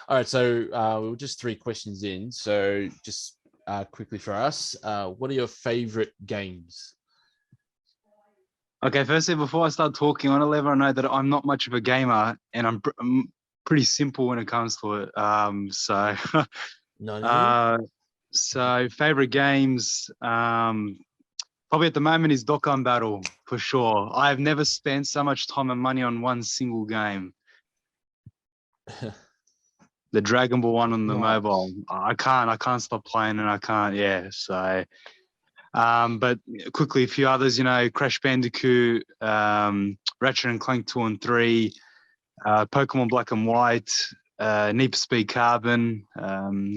All right, so we were just 3 questions in. So just quickly for us, what are your favorite games? Okay, firstly, before I start talking, I want to let everyone know that I'm not much of a gamer, and I'm pretty simple when it comes to it. So favorite games, probably at the moment is Dokkan Battle for sure. I have never spent so much time and money on one single game. The Dragon Ball one on the Nice. mobile. I can't stop playing, and I can't. Yeah, so. But quickly, a few others, Crash Bandicoot, Ratchet and Clank 2 and 3, Pokemon Black and White, Need for Speed Carbon,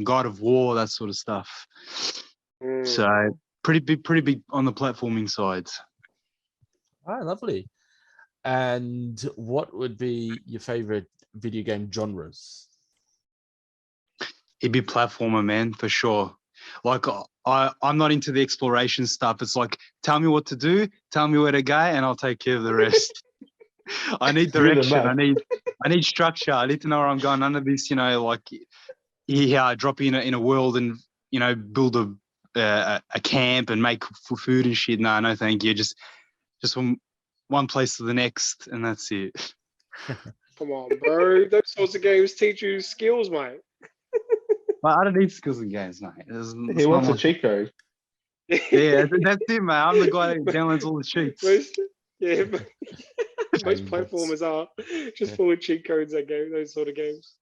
God of War, that sort of stuff. So pretty big on the platforming side. All right, lovely. And what would be your favorite video game genres? It'd be platformer, man, for sure. Like I'm not into the exploration stuff. It's like, tell me what to do, tell me where to go, and I'll take care of the rest. I need direction. I need structure. I need to know where I'm going. None of this, like drop in a world and build a camp and make food and shit. No, thank you. Just from one place to the next, and that's it. Come on, bro. Those sorts of games teach you skills, mate. But I don't need skills in games, mate. He wants a cheat code. Yeah, that's it, mate. I'm the guy that downloads all the cheats. Most platformers are just full of cheat codes. That game, those sort of games.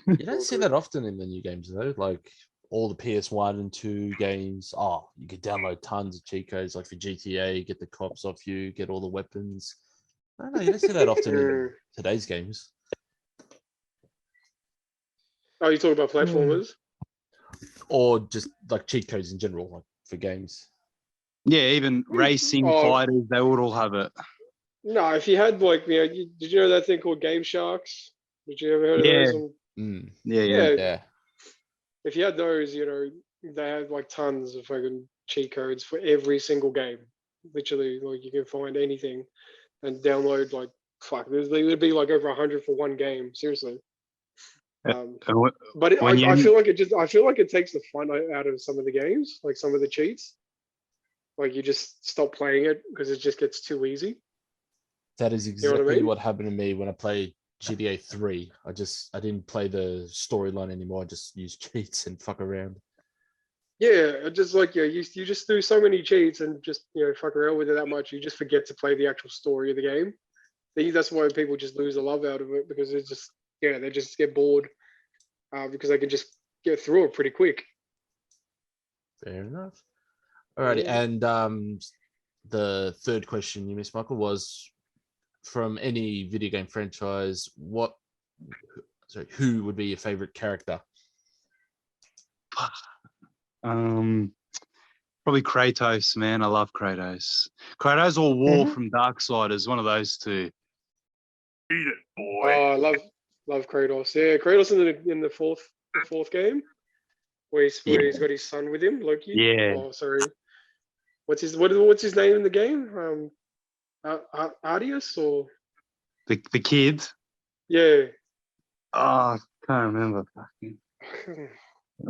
You don't see that often in the new games though. Like all the PS1 and 2 games. Oh, you could download tons of cheat codes, like for GTA, get the cops off you, get all the weapons. I don't know, you don't see that often in today's games. Oh, you talking about platformers? Or just like cheat codes in general, like for games. Yeah, even racing fighters, they would all have it. No, if you had like, did you know that thing called Game Sharks? Did you ever heard of those? Yeah. If you had those, they had like tons of fucking cheat codes for every single game. Literally, like you can find anything and download like there'd be like over 100 for one game. Seriously. But I feel like it takes the fun out of some of the games, like some of the cheats. Like you just stop playing it because it just gets too easy. That is exactly what happened to me when I played GTA 3. I didn't play the storyline anymore. I just used cheats and fuck around. Yeah, just like you just do so many cheats and just fuck around with it that much, you just forget to play the actual story of the game. I think that's why people just lose the love out of it, because it's just they just get bored because they can just get through it pretty quick. Fair enough. Alrighty, Yeah. and the third question you missed, Michael, was from any video game franchise, who would be your favorite character? Probably Kratos, man. I love Kratos. Kratos or War from Darksiders, one of those two. Beat it, boy. Oh, I love Kratos. Yeah, Kratos in the fourth game, where he's got his son with him, Loki. Yeah. Oh, sorry. What's his name in the game? Ardius or The kid. yeah. Oh, can't remember.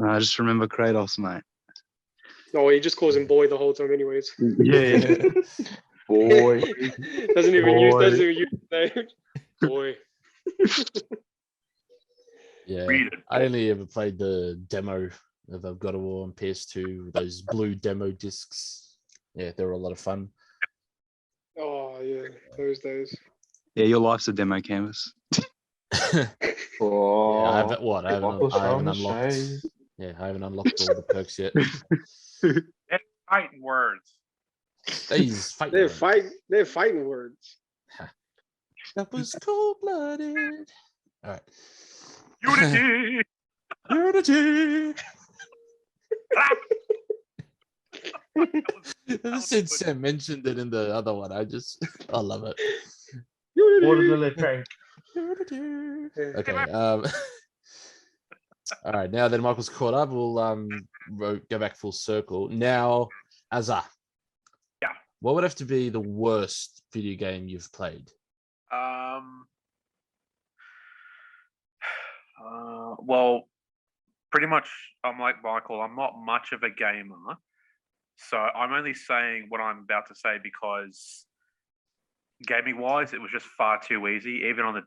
I just remember Kratos, mate. No, he just calls him boy the whole time, anyways. Yeah. Boy. doesn't even use Boy. his name. Boy. Yeah, Read it, I only ever played the demo of God of War on PS2, those blue demo discs. Yeah, they were a lot of fun. Oh yeah, those days. Yeah, your life's a demo canvas. Oh, Yeah, I haven't. What? I haven't. Michael's I haven't throwing the unlocked. shade. Yeah, I haven't unlocked all the perks yet. Fighting words. These fighting. They're fighting words. That was cold blooded. All right. Unity. Unity. Since Sam mentioned it in the other one, I love it. What is the lip drink? Okay. All right. Now that Michael's caught up, we'll go back full circle. Now, Azza. Yeah. What would have to be the worst video game you've played? Well, pretty much, I'm like Michael. I'm not much of a gamer, so I'm only saying what I'm about to say because gaming-wise, it was just far too easy. Even on the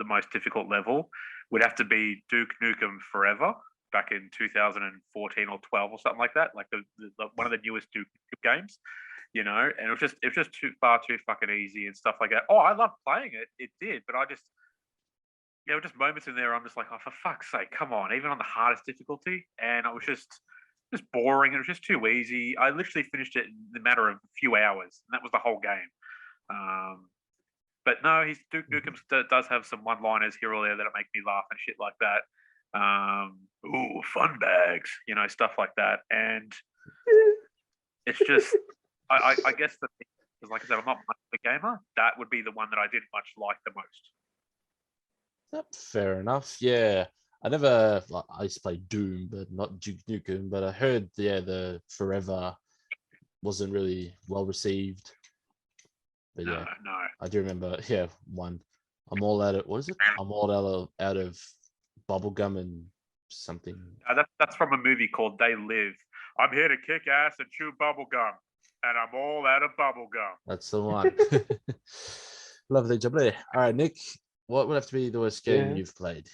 most difficult level, would have to be Duke Nukem Forever back in 2014 or 12 or something like that. Like the one of the newest Duke games, and it was just too fucking easy and stuff like that. Oh, I loved playing it. It did, but there were just moments in there I'm just like, oh, for fuck's sake, come on, even on the hardest difficulty. And it was just boring. It was just too easy. I literally finished it in the matter of a few hours, and that was the whole game. But no, Duke Nukem does have some one-liners here or there that make me laugh and shit like that. Ooh, fun bags, stuff like that. And it's just, I guess the thing is, like I said, I'm not much of a gamer. That would be the one that I didn't much like the most. Fair enough. Yeah, I used to play Doom, but not Duke Nukem. But I heard, the Forever wasn't really well received. But No. I do remember. Yeah, one. I'm all out of. What is it? I'm all out of bubblegum and something. That's from a movie called They Live. I'm here to kick ass and chew bubblegum, and I'm all out of bubblegum. That's the one. Lovely job there. All right, Nick. What would have to be the worst game you've played?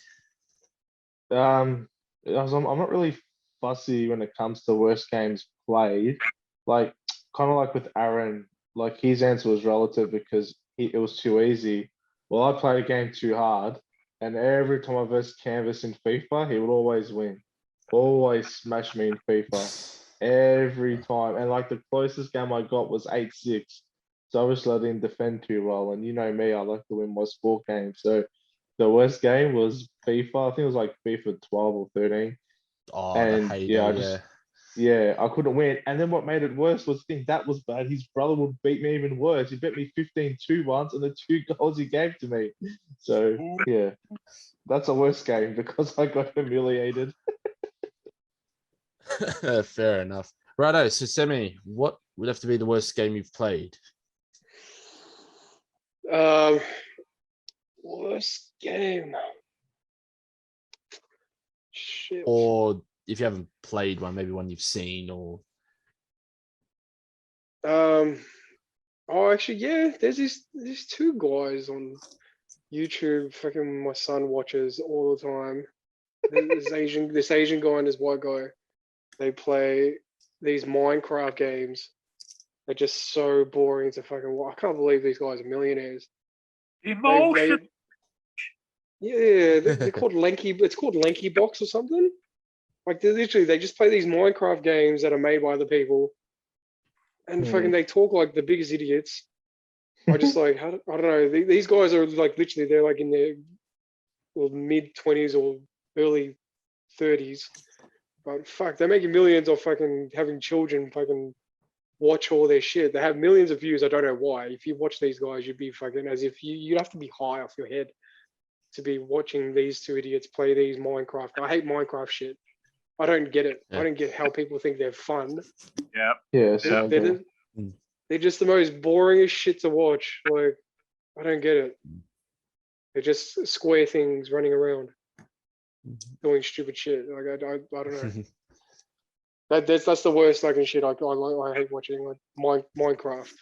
I'm not really fussy when it comes to worst games played. Like, kind of like with Aaron, like his answer was relative because it was too easy. Well, I played a game too hard, and every time I versed Canvas in FIFA, he would always win. Always smash me in FIFA. Every time. And like the closest game I got was 8-6. So obviously I didn't defend too well. And you know me, I like to win my sport games. So the worst game was FIFA. I think it was like FIFA 12 or 13. Oh, And the heyday, I couldn't win. And then what made it worse was the thing that was bad. His brother would beat me even worse. He bet me 15-2 once and the 2 goals he gave to me. So yeah, that's a worst game because I got humiliated. Fair enough. Righto, so Semi, what would have to be the worst game you've played? Worst game. Shit. Or if you haven't played one, maybe one you've seen or. Oh, actually, yeah. There's these two guys on YouTube. Fucking my son watches all the time. This Asian guy and this white guy. they play these Minecraft games. They're just so boring to fucking watch. I can't believe these guys are millionaires. Emotion. Yeah, they're called Lanky. It's called Lanky Box or something. Like they just play these Minecraft games that are made by other people, and fucking they talk like the biggest idiots. I just like I don't know. These guys are like literally they're like in their mid 20s or early 30s, but fuck, they're making millions off fucking having children fucking watch all their shit. They have millions of views. I don't know why. If you watch these guys, you'd be fucking as if you'd have to be high off your head to be watching these two idiots play these Minecraft. I hate Minecraft shit. I don't get it. Yeah. I don't get how people think they're fun. Yeah. Yeah, They're just the most boringest shit to watch. Like, I don't get it. They're just square things running around doing stupid shit. Like I don't know. That's the worst fucking shit. I hate watching like Minecraft.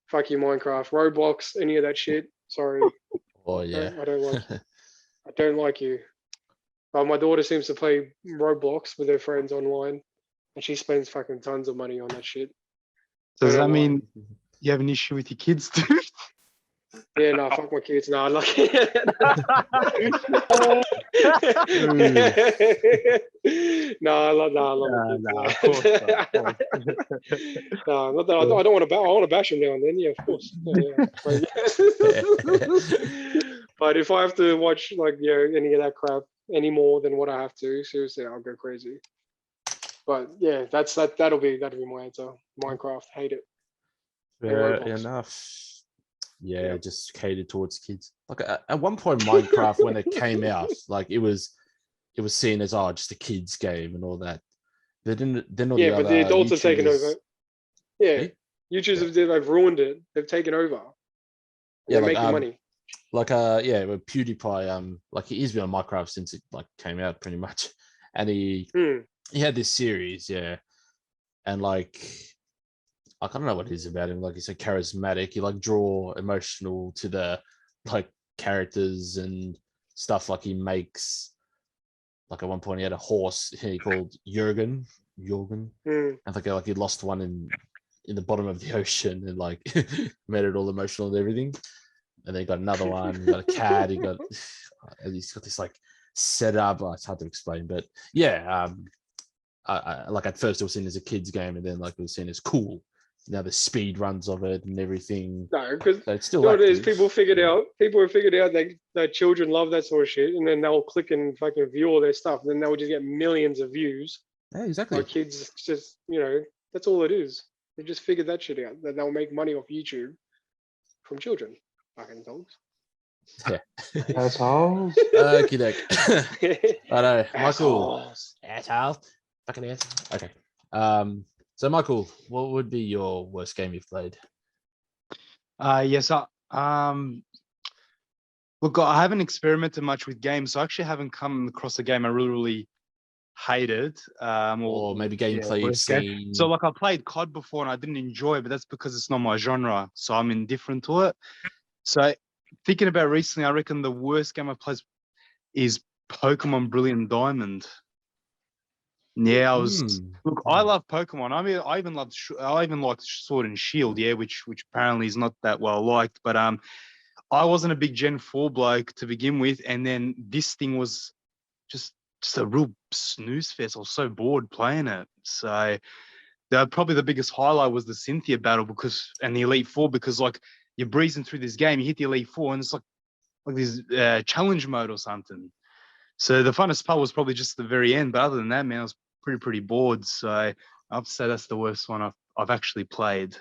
Fuck you, Minecraft. Roblox, any of that shit. Sorry. Oh yeah. I don't like you. I don't like you. My daughter seems to play Roblox with her friends online, and she spends fucking tons of money on that shit. Does Don't that know why. mean you have an issue with your kids too? Yeah, no, fuck my kids. No, like, no, I love my Of kids. course not. No, not that I don't want to. I want to bash them now and then. Yeah, of course. Yeah. But if I have to watch like any of that crap any more than what I have to, seriously, I'll go crazy. But yeah, that'll be my answer. Minecraft, hate it. Fair Roblox. enough. Yeah, Yeah. just catered towards kids. Like at one point, Minecraft when it came out, like it was seen as just a kids game and all that. Then all the Yeah, but other the adults have taken over. YouTubers- Yeah, Eh? YouTubers they've ruined it. They've taken over. Yeah, They're like making money. with PewDiePie, like he's been on Minecraft since it like came out pretty much, and he had this series, and like I don't know what it is about him. Like he's so charismatic. He like draw emotional to the like characters and stuff. Like he makes like at one point he had a horse he called Jurgen, and like he lost one in the bottom of the ocean and like made it all emotional and everything. And then he got another one. He got a cat. He's got this like setup. It's hard to explain, but yeah. I like at first it was seen as a kids game, and then like it was seen as cool. Now the speed runs of it and everything. No, because So it's still what it is, active. people have figured out that children love that sort of shit, and then they'll click and fucking view all their stuff. And then they'll just get millions of views. Yeah, exactly. Like kids, just that's all it is. They just figured that shit out. That they'll make money off YouTube from children. Fucking dogs. Yeah. assholes. Okie doke. I know, Michael. Assholes. Asshole. Fucking asshole. Okay. So Michael, what would be your worst game you've played? Yes. Look, I haven't experimented much with games, so I actually haven't come across a game I really hated. Or maybe gameplay you've worst game. seen. So like I played COD before and I didn't enjoy it, but that's because it's not my genre, so I'm indifferent to it. So thinking about recently, I reckon the worst game I played is Pokemon Brilliant Diamond. Yeah, look. I love Pokemon. I mean, I even like Sword and Shield. Yeah, which apparently is not that well liked. But I wasn't a big Gen 4 bloke to begin with, and then this thing was just a real snooze fest. I was so bored playing it. So probably the biggest highlight was the Cynthia battle and the Elite Four, because like you're breezing through this game, you hit the Elite Four, and it's like this challenge mode or something. So the funnest part was probably just the very end. But other than that, man, I was pretty bored. So I'd say that's the worst one I've actually played.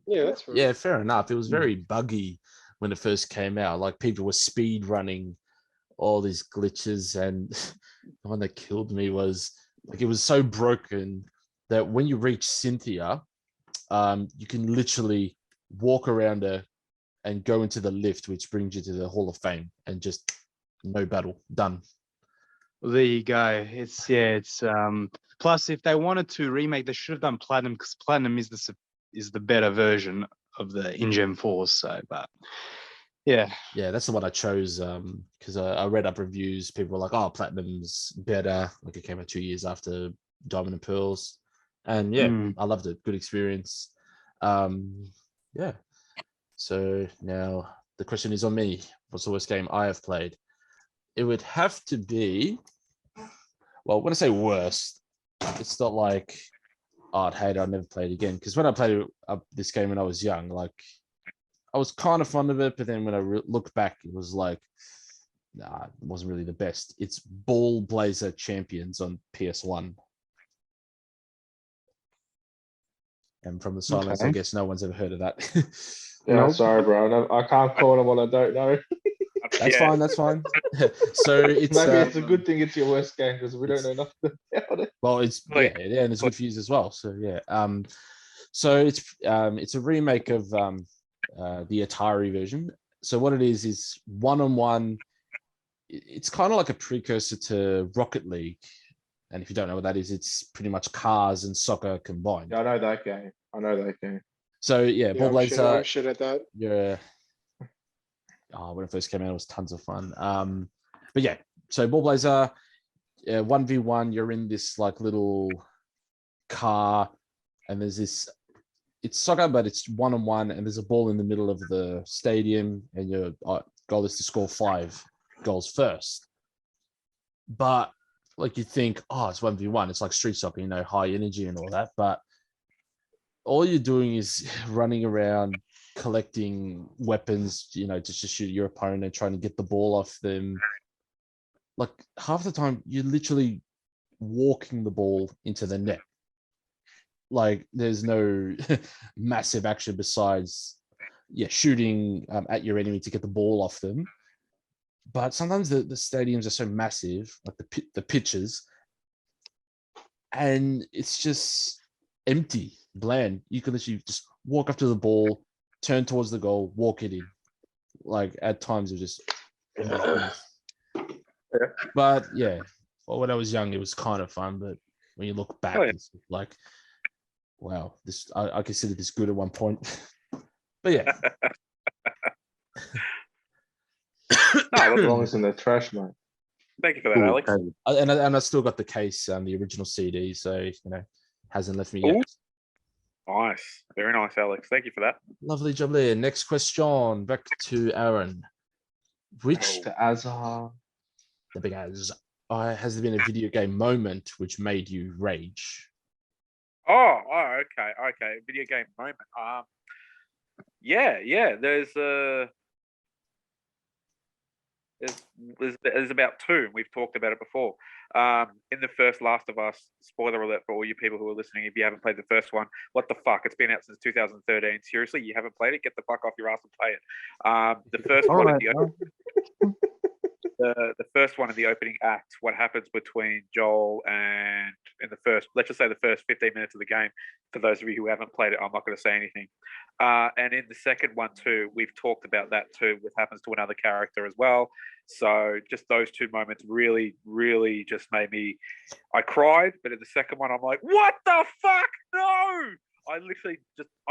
Yeah, that's fair. Yeah, fair enough. It was very buggy when it first came out. Like people were speed running all these glitches, and the one that killed me was like it was so broken that when you reach Cynthia, you can literally walk around her and go into the lift, which brings you to the Hall of Fame, and just no battle, done. Well, there you go. It's plus if they wanted to remake, they should have done Platinum, because Platinum is the better version of the InGen 4. So, but Yeah. Yeah, that's the one I chose because I read up reviews. People were like, "Oh, Platinum's better." Like it came out 2 years after Diamond and Pearls, and yeah, Mm. I loved it. Good experience. Yeah. So now the question is on me. What's the worst game I have played? It would have to be. Well, when I say worst, it's not like I'd hate it. I'd never play it again. Because when I played this game when I was young, like I was kind of fond of it, but then when I look back, it was like, nah, it wasn't really the best. It's Ball Blazer Champions on PS1. And from the silence, I Okay. guess no one's ever heard of that. Yeah, Nope. sorry, bro. I can't call it what I don't know. That's Yeah. fine. That's fine. So it's Maybe it's a good thing it's your worst game because we don't know nothing about it. well, it's Like- yeah, and it's good for you as well. So yeah, so it's a remake of the Atari version. So what it is one-on-one. It's kind of like a precursor to Rocket League, and if you don't know what that is, it's pretty much cars and soccer combined. Yeah, I know that game. I know that game. So yeah, Ball I'm Blazer. shit at that. You're when it first came out, it was tons of fun. But yeah, so Ball Blazer, 1v1, you're in this like little car, and there's this. It's soccer, but it's one-on-one, and there's a ball in the middle of the stadium, and your goal is to score 5 goals first. But like you think, oh, it's 1v1, it's like street soccer, high energy and all that. But all you're doing is running around collecting weapons, just to shoot your opponent, trying to get the ball off them. Like half the time, you're literally walking the ball into the net. Like there's no massive action besides, shooting at your enemy to get the ball off them. But sometimes the stadiums are so massive, like the pitches, and it's just empty, bland. You can literally just walk up to the ball, turn towards the goal, walk it in. Like at times it was just. But yeah, well, when I was young, it was kind of fun. But when you look back, it's like, wow, this I considered this good at one point. But yeah. No, as long as in the trash, mate. Thank you for that, Alex. And I still got the case, the original CD, so hasn't left me yet. Ooh. Nice, very nice, Alex. Thank you for that. Lovely job there. Next question, back to Aaron. Which The Azhar. the big as has there been a video game moment which made you rage? Oh, okay. Video game moment. Yeah. There's about 2, and we've talked about it before. In the first Last of Us, spoiler alert for all you people who are listening, if you haven't played the first one, what the fuck? It's been out since 2013. Seriously, you haven't played it? Get the fuck off your ass and play it. The first one in the first one in the opening act, what happens between Joel and in the first, let's just say the first 15 minutes of the game, for those of you who haven't played it, I'm not going to say anything. And in the second one too, we've talked about that too, what happens to another character as well. So just those 2 moments really, really just made me, I cried, but in the second one, I'm like, what the fuck? No! I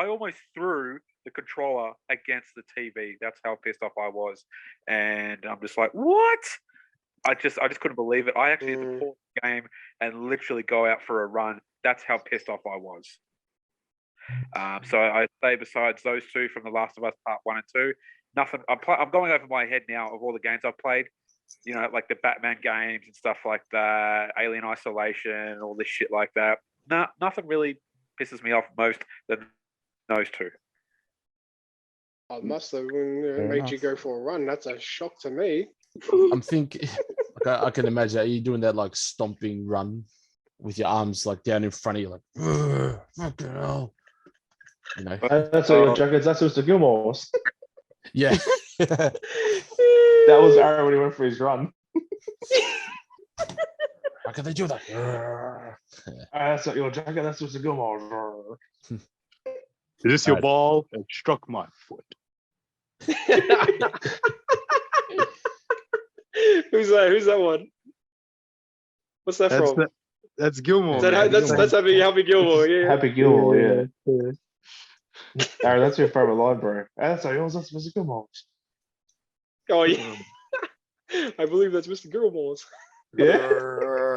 almost threw the controller against the TV. That's how pissed off I was. And I'm just like, what? I just couldn't believe it. I actually had to pause the game and literally go out for a run. That's how pissed off I was. So I say besides those 2 from The Last of Us Part 1 and 2, nothing. I'm going over my head now of all the games I've played, like the Batman games and stuff like that, Alien Isolation, all this shit like that. No, nothing really pisses me off most than those 2. I must have made you go for a run. That's a shock to me. I'm thinking, I can imagine, are you doing that like stomping run with your arms like down in front of you, like, fucking hell? That's what your jackets. That's Mr. Gilmore's. Yeah. That was Aaron when he went for his run. How can they do that? That's not your jacket. That's Mr. Gilmore's. Is this your Alright. ball? It struck my foot. Who's that one? What's that That's from? that's Gilmore. Is that man. that's Happy Gilmore, yeah. Happy Gilmore, yeah. Yeah. Aaron, that's your favorite line, bro. That's not yours. That's Mr. Gilmore's. Oh yeah. I believe that's Mr. Girlballs. Yeah.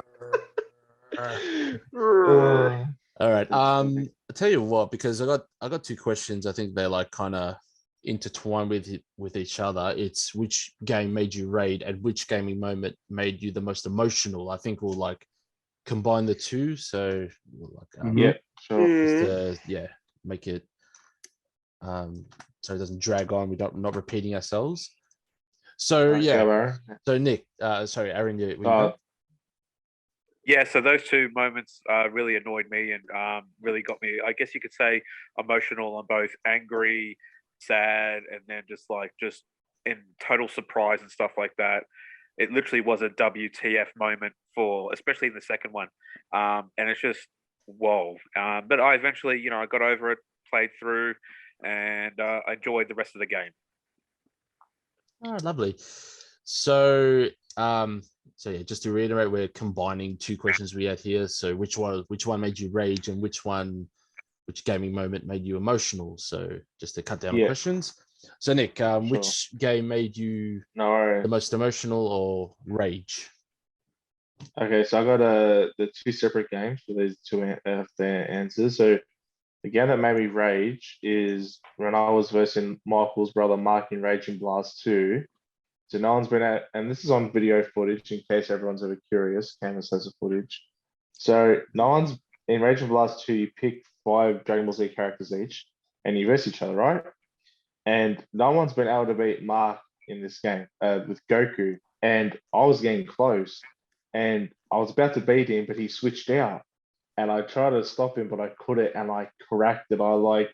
All right. That's funny. I tell you what, because I got two questions. I think they're like kind of intertwined with each other. It's which game made you raid and which gaming moment made you the most emotional. I think we'll like combine the two. So we'll like Mhm. Yeah, sure. just yeah, make it so it doesn't drag on. We're not repeating ourselves. So Alright, yeah. go, Aaron. So Nick, sorry, Aaron, you Uh, Yeah, so those two moments really annoyed me and really got me, I guess you could say, emotional. I'm both angry, sad, and then just in total surprise and stuff like that. It literally was a WTF moment for, especially in the second one. And it's just, whoa. But I eventually, I got over it, played through, and I enjoyed the rest of the game. Oh, lovely. So, so yeah, just to reiterate, we're combining two questions we had here. So, which one made you rage, and which gaming moment made you emotional? So, just to cut down Yeah. questions. So, Nick, Sure. which game made you No worries. the most emotional or rage? Okay, so I got the two separate games for these two their answers. So the game that made me rage is when I was versing Michael's brother Mark in Raging Blast 2. So no one's been at, and this is on video footage in case everyone's ever curious. Canvas has the footage. So no one's in Raging Blast 2, you pick 5 Dragon Ball Z characters each, and you verse each other, right? And no one's been able to beat Mark in this game with Goku. And I was getting close, and I was about to beat him, but he switched out. And I tried to stop him, but I couldn't, and I cracked it. I like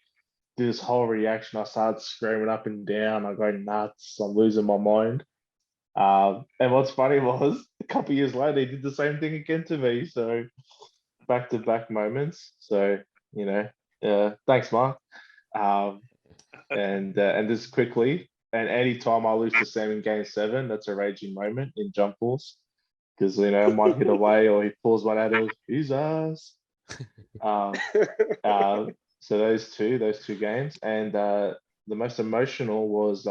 did this whole reaction. I started screaming up and down. I go nuts. I'm losing my mind. And what's funny was a couple years later, he did the same thing again to me. So back to back moments. So thanks, Mark. And just quickly, and anytime I lose to Sam in Game 7, that's a raging moment in Jump Force because I might hit away or he pulls one out of his ass. So those two games, and the most emotional was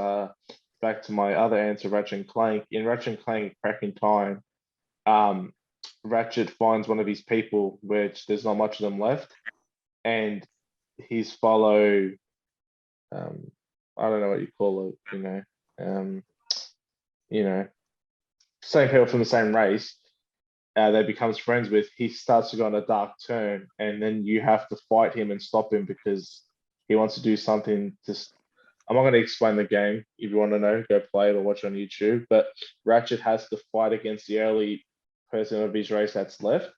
back to my other answer, Ratchet and Clank. In Ratchet and Clank, Cracking Time, Ratchet finds one of his people, which there's not much of them left, and his follow. I don't know what you call it. Same people from the same race. That he becomes friends with, he starts to go on a dark turn, and then you have to fight him and stop him because he wants to do something. I'm not going to explain the game. If you want to know, go play it or watch it on YouTube. But Ratchet has to fight against the early person of his race that's left.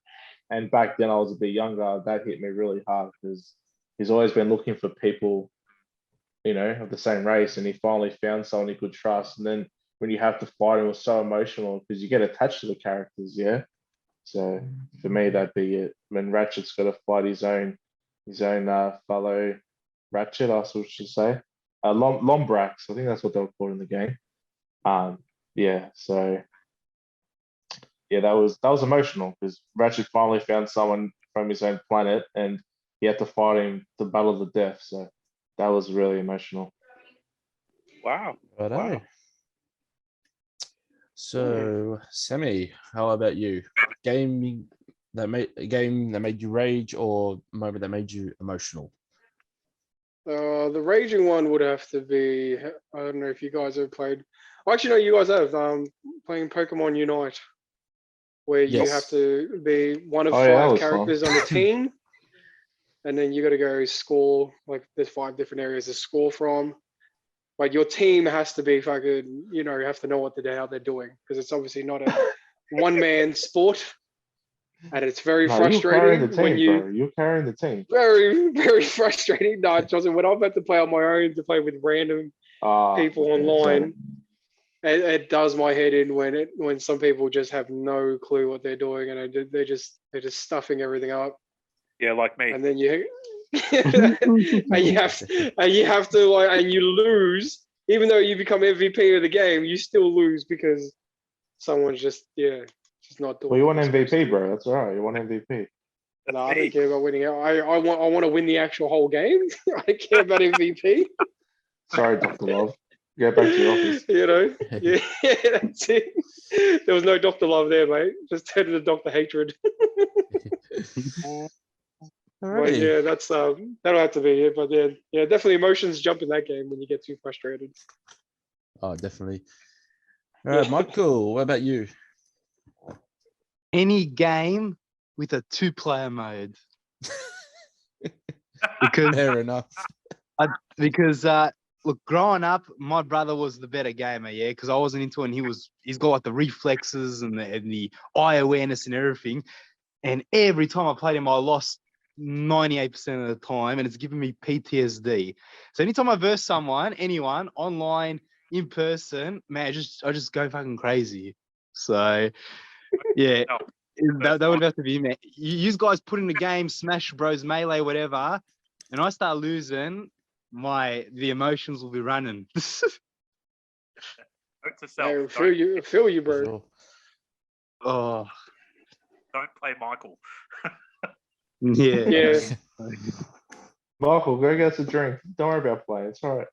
And back then, I was a bit younger. That hit me really hard because he's always been looking for people, of the same race, and he finally found someone he could trust. And then when you have to fight him, it was so emotional because you get attached to the characters, yeah. So for me, that'd be it. When Ratchet's got to fight his own fellow Ratchet, I should say, Lombrax. I think that's what they were called in the game. Yeah. So yeah, that was emotional because Ratchet finally found someone from his own planet, and he had to fight him the battle of the death. So that was really emotional. Wow. Righto. Wow. So, Sammy, how about you? A game that made you rage, or a moment that made you emotional? The raging one would have to be, I don't know if you guys have played. Actually, no, you guys have. Playing Pokemon Unite, where you Yes. have to be one of Oh, yeah, that 5 was characters on the team, and then you got to go score. Like there's 5 different areas to score from. Like your team has to be fucking, you have to know what how they're doing because it's obviously not a one-man sport, and it's very No, you're carrying frustrating the team, when you. bro. You're carrying the team. Very, very frustrating. No, Joseph, when I'm about to play on my own to play with random people Okay, online, it does my head in when some people just have no clue what they're doing and they're just stuffing everything up. Yeah, like me. And then you and you have to like, and you lose even though you become MVP of the game, you still lose because someone's just not doing. Well, you what want they're supposed to MVP, do. bro. That's all right. You want MVP. No, I don't care about winning. I want to win the actual whole game. I don't care about MVP. Sorry, Dr. Love. Go back to your office. You know, yeah, that's it. There was no Doctor Love there, mate. Just turned into Doctor Hatred. But Alrighty. yeah, that's that'll have to be it. But then, yeah, definitely emotions jump in that game when you get too frustrated. Oh, definitely. All right, Michael, what about you? Any game with a 2-player mode. because Fair enough. because look, growing up, my brother was the better gamer, yeah, because I wasn't into it, and he's got like the reflexes and the eye awareness and everything. And every time I played him, I lost 98% of the time, and it's giving me PTSD. So anytime I verse someone, anyone, online, in person, man, I just go fucking crazy. So yeah, Oh, that would have to be me. You guys put in the game, Smash Bros, Melee, whatever, and I start losing, the emotions will be running. Note to self, I feel you, bro. Sure. Oh don't play Michael. yeah. Yeah. Michael, go get us a drink. Don't worry about playing. It's all right.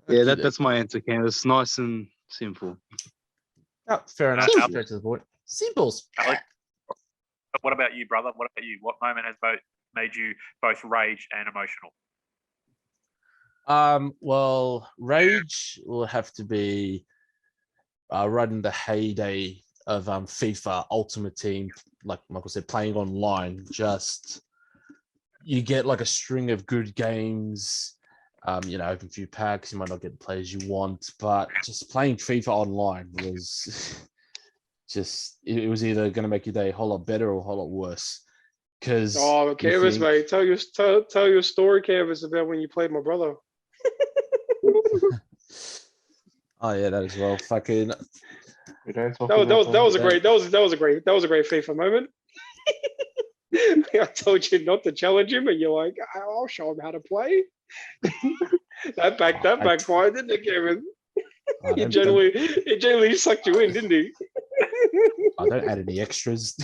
Yeah, that's my answer, Cam. It's nice and simple. Oh, fair enough. Alex. Straight to the point. Simples. Alex, what about you, brother? What about you? What moment has both made you both rage and emotional? Well, rage will have to be right in the heyday of FIFA Ultimate Team, like Michael said, playing online. Just you get like a string of good games. Open few packs. You might not get the players you want, but just playing FIFA online was just it was either going to make your day a whole lot better or a whole lot worse. Because Canvas, mate, tell your story, Canvas, about when you played my brother. Oh yeah, that as well. Fucking We don't talk That about was a that. great FIFA moment. I told you not to challenge him, and you're like, I'll show him how to play. that backfired, didn't it, Kevin? He generally sucked you in, didn't he? I don't add any extras.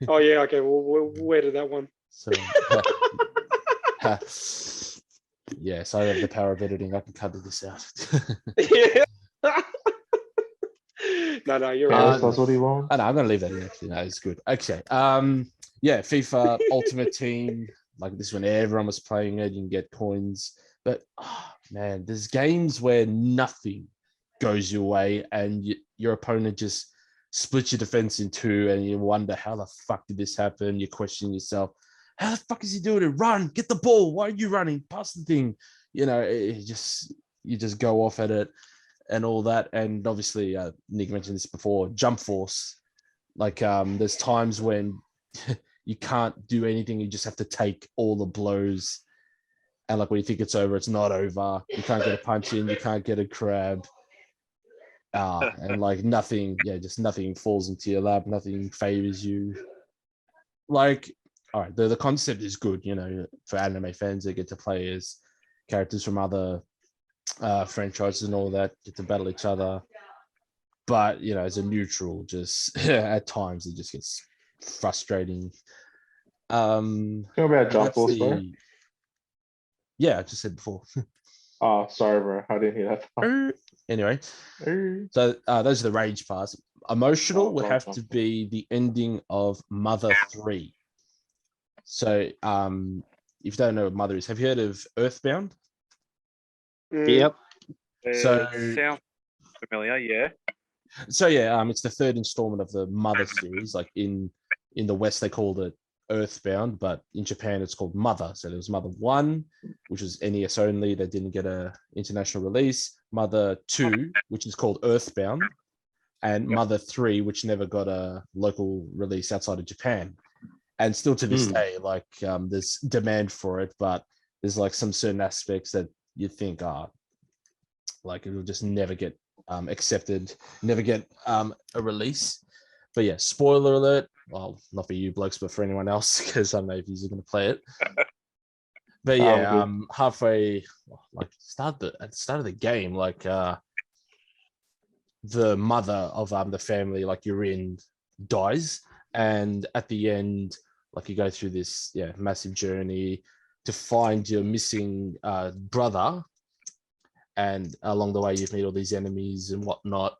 Oh yeah, okay. Well, where did that one? So yes, I have the power of editing. I can cut this out. Yeah. No, you're Canvas right. does what he wants. I know, I'm gonna leave that in actually. No, it's good. Okay. Yeah, FIFA Ultimate Team. Like this when everyone was playing it, you can get coins. But man, there's games where nothing goes your way and your opponent just splits your defense in two and you wonder how the fuck did this happen? You question yourself. How the fuck is he doing it? Run, get the ball. Why are you running? Pass the thing. You just go off at it and all that. And obviously, Nick mentioned this before, jump force. Like there's times when you can't do anything. You just have to take all the blows. And like when you think it's over, it's not over. You can't get a punch in. You can't get a grab. And like nothing, just nothing falls into your lap. Nothing favors you. Like, all right, the concept is good, for anime fans, they get to play as characters from other franchises and all that, get to battle each other. But, as a neutral, just at times it just gets frustrating. Talk about jump force, bro. Yeah, I just said before. Oh, sorry, bro. I didn't hear that part. Anyway, so those are the rage parts. Emotional would have to be the ending of Mother 3. So, if you don't know what Mother is, have you heard of Earthbound? Yep. So Sounds familiar, yeah. So yeah, it's the third installment of the Mother series. Like in the West, they called it Earthbound, but in Japan, it's called Mother. So there was Mother 1, which was NES only. They didn't get a international release. Mother 2, which is called Earthbound, and Mother 3, which never got a local release outside of Japan. And still to this day, like there's demand for it, but there's like some certain aspects that you think are like it'll just never get accepted, never get a release. But yeah, spoiler alert. Well, not for you blokes, but for anyone else, because I know if you're going to play it. But yeah, halfway, like at the start of the game, like the mother of the family, like you're in, dies, and at the end, like you go through this massive journey to find your missing brother, and along the way you've met all these enemies and whatnot.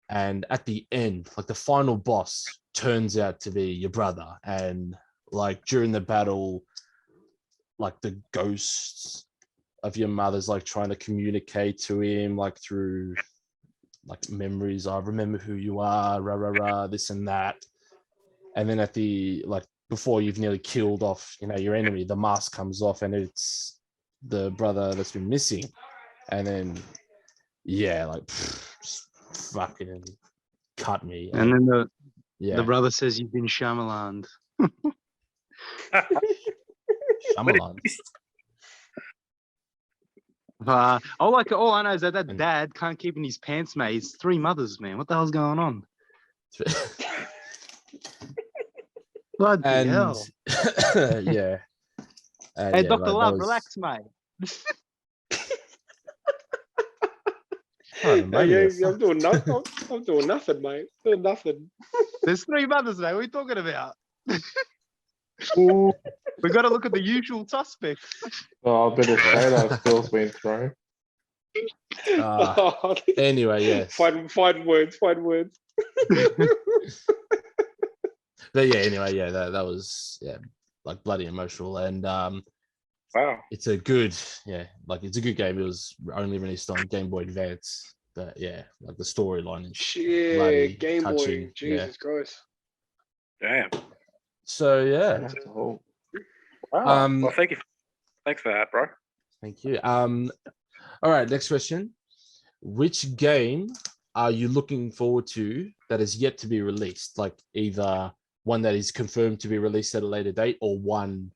And at the end, like the final boss turns out to be your brother, and like during the battle, like the ghosts of your mother's like trying to communicate to him like through like memories. I remember who you are, rah rah rah, this and that. And then at the like before you've nearly killed off, you know, your enemy, the mask comes off and it's the brother that's been missing. And then yeah, like just fucking cut me. And then the yeah, brother says you've been Shyamalan. Shyamalan. All I know is that And- dad can't keep in his pants, mate. It's 3 mothers, man. What the hell's going on? Bloody and hell. yeah. Hey, yeah, Dr. like, Love, that was- relax, mate. Oh, Hey, mate, guys, yeah. I'm doing nothing. I'm doing nothing, mate. Doing nothing. There's 3 mothers, mate. What are you talking about? We got to look at the usual suspects. Oh, a bit of shade still's been thrown. Anyway, yes. Find words. Find words. But yeah, anyway, yeah, that was like bloody emotional, and Wow. it's a good it's a good game. It was only released on Game Boy Advance, but yeah, like the storyline is Shit, bloody Game Boy. touching. Jesus Christ. Damn. So yeah, That's all. Wow. Um, Well, thanks for that, bro. thank you. All right, next question. Which game are you looking forward to that is yet to be released? Like either one that is confirmed to be released at a later date, or one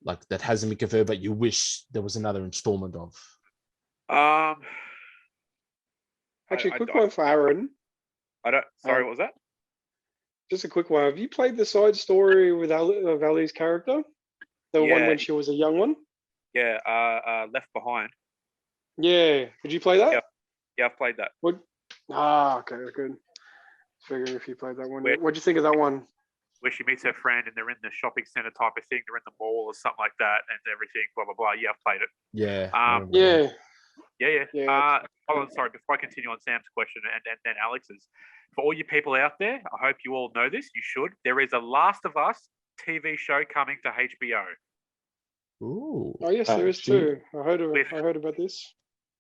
like that hasn't been confirmed but you wish there was another installment of. Actually, I- quick I- one for Aaron. Sorry, what was that? Just a quick one. Have you played the side story with of Ellie's character? The one Yeah. when she was a young one? Yeah, Left Behind. Yeah. Did you play that? Yep. Yeah, I've played that. What? Ah, okay, good. Figuring if you played that one. Where- What'd you think of that one? Where she meets her friend and they're in the shopping center type of thing. They're in the mall or something like that, and everything. Blah blah blah. Yeah, I've played it. Yeah. I remember that. Yeah. Yeah. Yeah. Hold on, sorry. Before I continue on Sam's question and then Alex's, for all you people out there, I hope you all know this. You should. There is a Last of Us TV show coming to HBO Ooh. Oh yes, there is gee. too. I heard With- about this.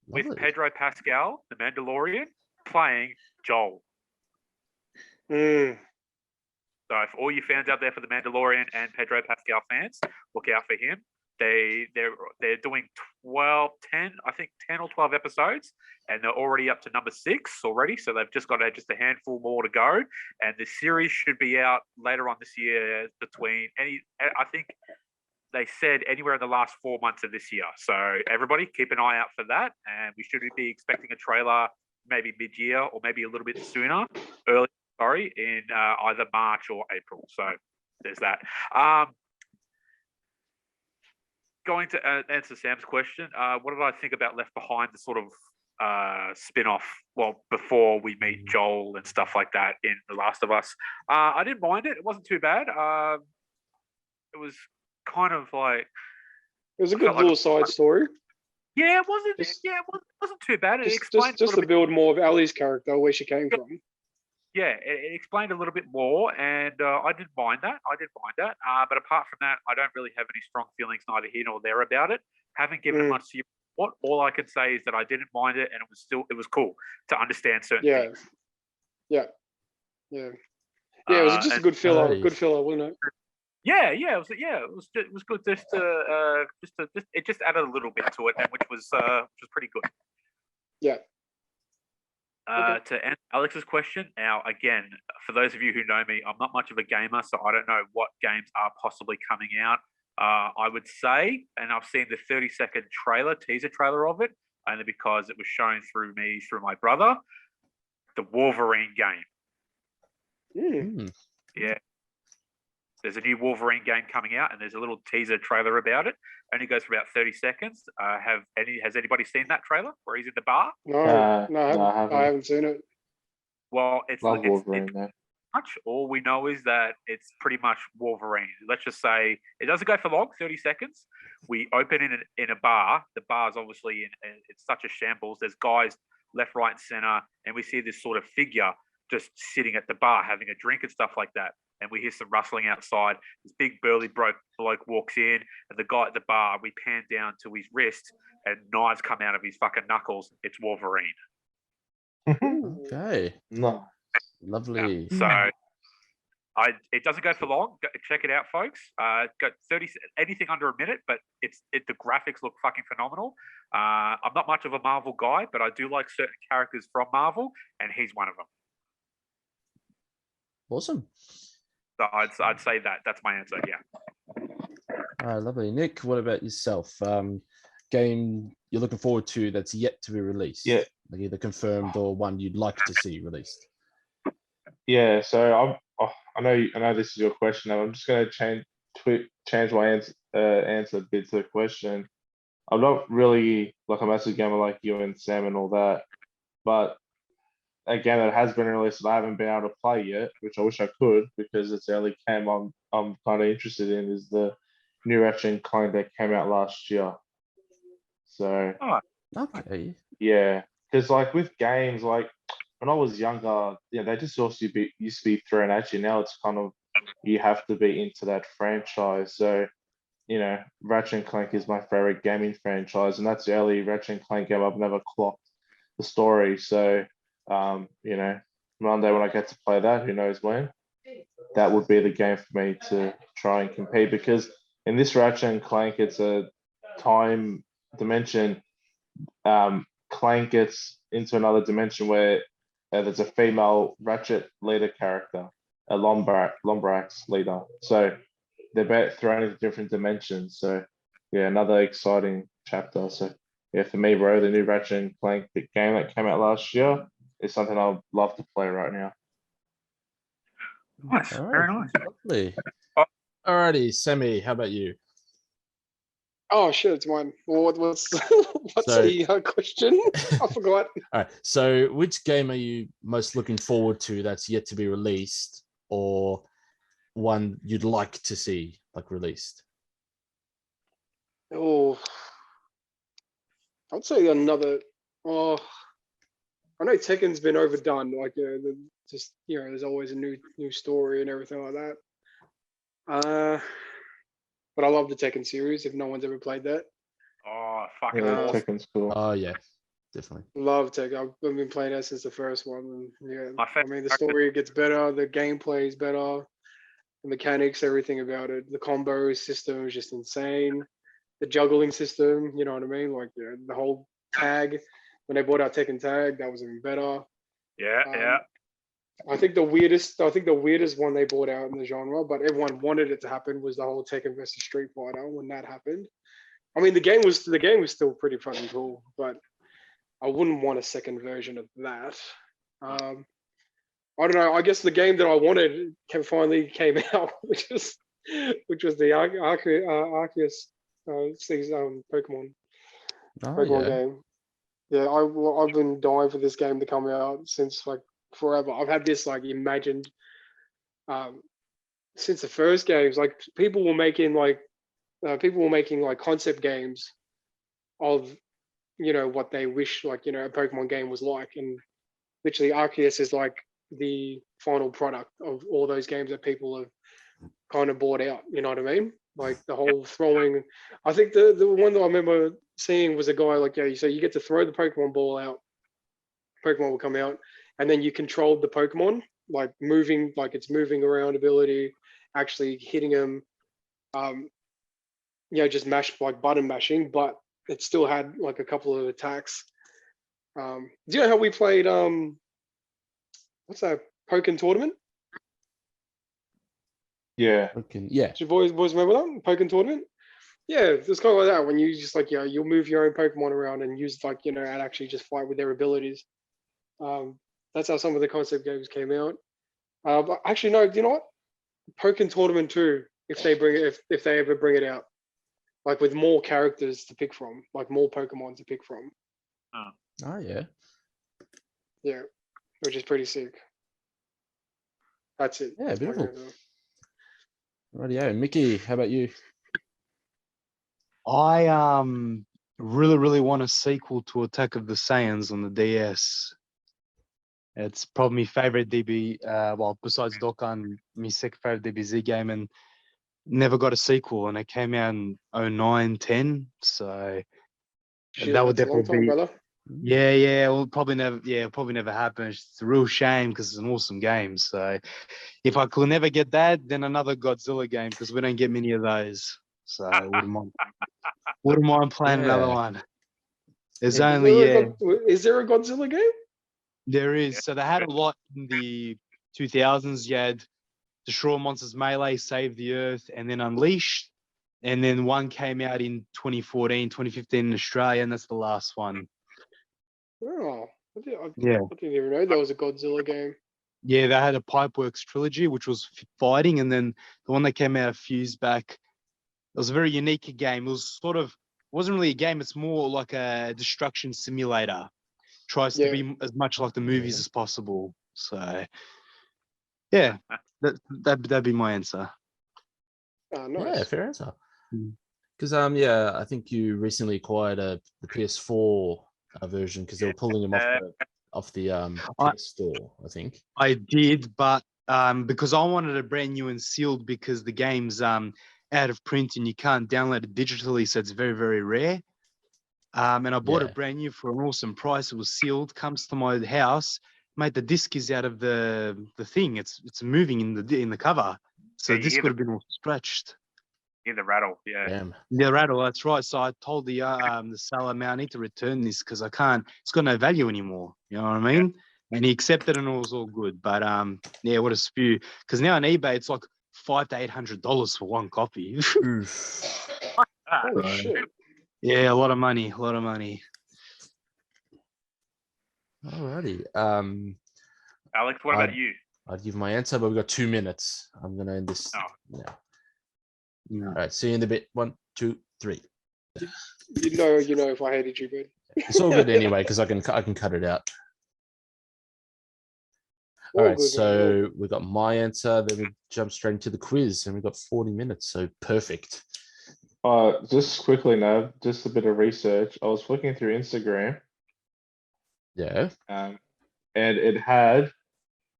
with lovely. Pedro Pascal, the Mandalorian, playing Joel. Mm. So for all you fans out there for the Mandalorian and Pedro Pascal fans, look out for him. They're doing 10 or 12 episodes, and they're already up to number 6 already. So they've just got just a handful more to go, and the series should be out later on this year. I think they said anywhere in the last 4 months of this year. So everybody keep an eye out for that, and we should be expecting a trailer maybe mid-year or maybe a little bit sooner, in either March or April. So there's that. Going to answer Sam's question, what did I think about Left Behind, the sort of spin-off, well, before we meet Joel and stuff like that in The Last of Us? I didn't mind it. It wasn't too bad. It was kind of like... It was a good felt like- little side story. Yeah, it wasn't. Just- Yeah, it wasn't too bad. It Just, explained just a to little bit. build more of Ellie's character, where she came from. Yeah, it explained a little bit more, and I didn't mind that. But apart from that, I don't really have any strong feelings neither here nor there about it. Haven't given it much to you. All I can say is that I didn't mind it, and it was cool to understand certain Yeah. things. Yeah. Yeah, it was just a and- good filler. Nice. Good filler, wasn't it? It was good. It just added a little bit to it, and which was pretty good. Yeah. To answer Alex's question, now again, for those of you who know me, I'm not much of a gamer, so I don't know what games are possibly coming out. I would say, and I've seen the 30-second teaser trailer of it, only because it was shown through my brother, the Wolverine game. Mm. Hmm. There's a new Wolverine game coming out, and there's a little teaser trailer about it. Only goes for about 30 seconds. Has anybody seen that trailer where he's in the bar? No, No, I I haven't. haven't seen it. Well, it's Love it's Wolverine, man. much. All we know is that it's pretty much Wolverine. Let's just say it doesn't go for long, 30 seconds. We open in a bar. The bar's obviously it's such a shambles. There's guys left, right, and center, and we see this sort of figure just sitting at the bar having a drink and stuff like that. And we hear some rustling outside. This big burly bloke walks in, and the guy at the bar, we pan down to his wrist, and knives come out of his fucking knuckles. It's Wolverine. Okay, No. lovely. So it doesn't go for long. Check it out, folks. Got 30 anything under a minute, but the graphics look fucking phenomenal. I'm not much of a Marvel guy, but I do like certain characters from Marvel, and he's one of them. Awesome. So I'd say that's my answer. Yeah. All right, lovely. Nick, what about yourself? Game you're looking forward to that's yet to be released? Yeah. Like either confirmed or one you'd like to see released. Yeah, so I know this is your question. I'm just going to change my answer a bit to the question. I'm not really like a massive gamer like you and Sam and all that, but a game that has been released that I haven't been able to play yet, which I wish I could because it's the only game I'm kind of interested in, is the new Ratchet and Clank that came out last year. So Okay. yeah, because like with games, like when I was younger, they just also used to be thrown at you. Now it's kind of you have to be into that franchise. So Ratchet and Clank is my favorite gaming franchise, and that's the only Ratchet and Clank game I've never clocked the story. So one day when I get to play that, who knows when, that would be the game for me to try and compete, because in this Ratchet and Clank, it's a time dimension. Clank gets into another dimension where there's a female Ratchet leader character, a Lombrax leader. So they're both thrown into different dimensions. So yeah, another exciting chapter. So yeah, for me, bro, the new Ratchet and Clank game that came out last year is something I'd love to play right now. Nice. All Very right. nice. Lovely. Oh. Alrighty, Sammy, how about you? Oh shit, it's mine. Well, what's So- the question? I forgot. All right. So which game are you most looking forward to that's yet to be released, or one you'd like to see like released? Oh, I'd say another. Oh, I know Tekken's been overdone. Like there's always a new story and everything like that. But I love the Tekken series. If no one's ever played that, Oh, fucking Yeah, awesome. Tekken's cool. Oh yeah, definitely. love Tekken. I've been playing that since the first one. And yeah, My I mean the story gets better, the gameplay is better, the mechanics, everything about it. The combo system is just insane. The juggling system, you know what I mean? Like the whole tag. When they brought out Tekken Tag, that was even better. Yeah, yeah. I think the weirdest one they brought out in the genre, but everyone wanted it to happen, was the whole Tekken versus Street Fighter. When that happened, I mean the game was still pretty fucking cool, but I wouldn't want a second version of that. I don't know. I guess the game that I wanted finally came out, which was the Arceus Pokemon Oh Pokemon yeah. game. Yeah, I've been dying for this game to come out since like forever. I've had this like imagined since the first games. Like people were making like concept games of what they wish like a Pokemon game was like, and literally Arceus is like the final product of all those games that people have kind of bought out. You know what I mean? Like the whole throwing. I think the one that I remember seeing was a guy like, so you get to throw the Pokemon ball out, Pokemon will come out, and then you controlled the Pokemon, like moving, like its moving around ability, actually hitting them, just like button mashing, but it still had like a couple of attacks. Do you know how we played what's that, Pokken Tournament? Yeah. Okay. Yeah. Do you boys remember that Pokken Tournament? Yeah, it's kind of like that when you just like you'll move your own Pokemon around and use like and actually just fight with their abilities. That's how some of the concept games came out. But actually, no, do you know what? Pokken Tournament 2, if they ever bring it out, like with more characters to pick from, like more Pokemon to pick from. Oh yeah. Yeah, which is pretty sick. That's it. Yeah, That's my beautiful. answer. Rightio. Mickey, how about you? I really want a sequel to Attack of the Saiyans on the DS. It's probably my favorite DB. Well, besides Dokkan, my second favorite DBZ game, and never got a sequel. And it came out in 09, 10. So Shit, that would that's a long definitely time, be. brother. Yeah. Well, probably never. Yeah, it'll probably never happen. It's a real shame because it's an awesome game. So if I could never get that, then another Godzilla game because we don't get many of those. So I wouldn't mind playing another Yeah. one. There's Yeah. only Is there a Godzilla game? there is. So they had a lot in the 2000s. You had Destroy Monsters Melee, Save the Earth, and then Unleashed. And then one came out in 2014, 2015 in Australia, and that's the last one. Oh, Yeah. I didn't even know there was a Godzilla game. Yeah, they had a Pipeworks trilogy, which was fighting, and then the one that came out a few years back, it was a very unique game. It was sort of, wasn't really a game, it's more like a destruction simulator. Tries to be as much like the movies as possible. So, yeah, that'd be my answer. Oh, Yeah, nice. fair answer. Mm. Because yeah, I think you recently acquired the PS4 version because they were pulling them off the PS Store, I think. I did, but because I wanted it brand new and sealed because the game's out of print and you can't download it digitally, so it's very, very rare. And I bought it brand new for an awesome price. It was sealed, comes to my house. Mate, the disc is out of the thing. It's moving in the cover. So Yeah, the disc would have been all scratched. the rattle, yeah. Damn. The rattle, that's right. So I told the seller, man, I need to return this because I can't. It's got no value anymore. You know what I mean? And he accepted, and it was all good. But yeah, what a spew. Because now on eBay, it's like $500 to $800 for one copy. Oof. Holy shit. Yeah, a lot of money. A lot of money. Alrighty. Alex, what about you? I'd give my answer, but we've got 2 minutes. I'm gonna end this now. All right, see you in a bit. 1, 2, 3. You know if I hated you, but It's all good anyway because I can cut it out. All right, good, so we got my answer. Then we jump straight into the quiz, and we've got 40 minutes, so perfect. Just quickly now, just a bit of research. I was flicking through Instagram, Yeah. and it had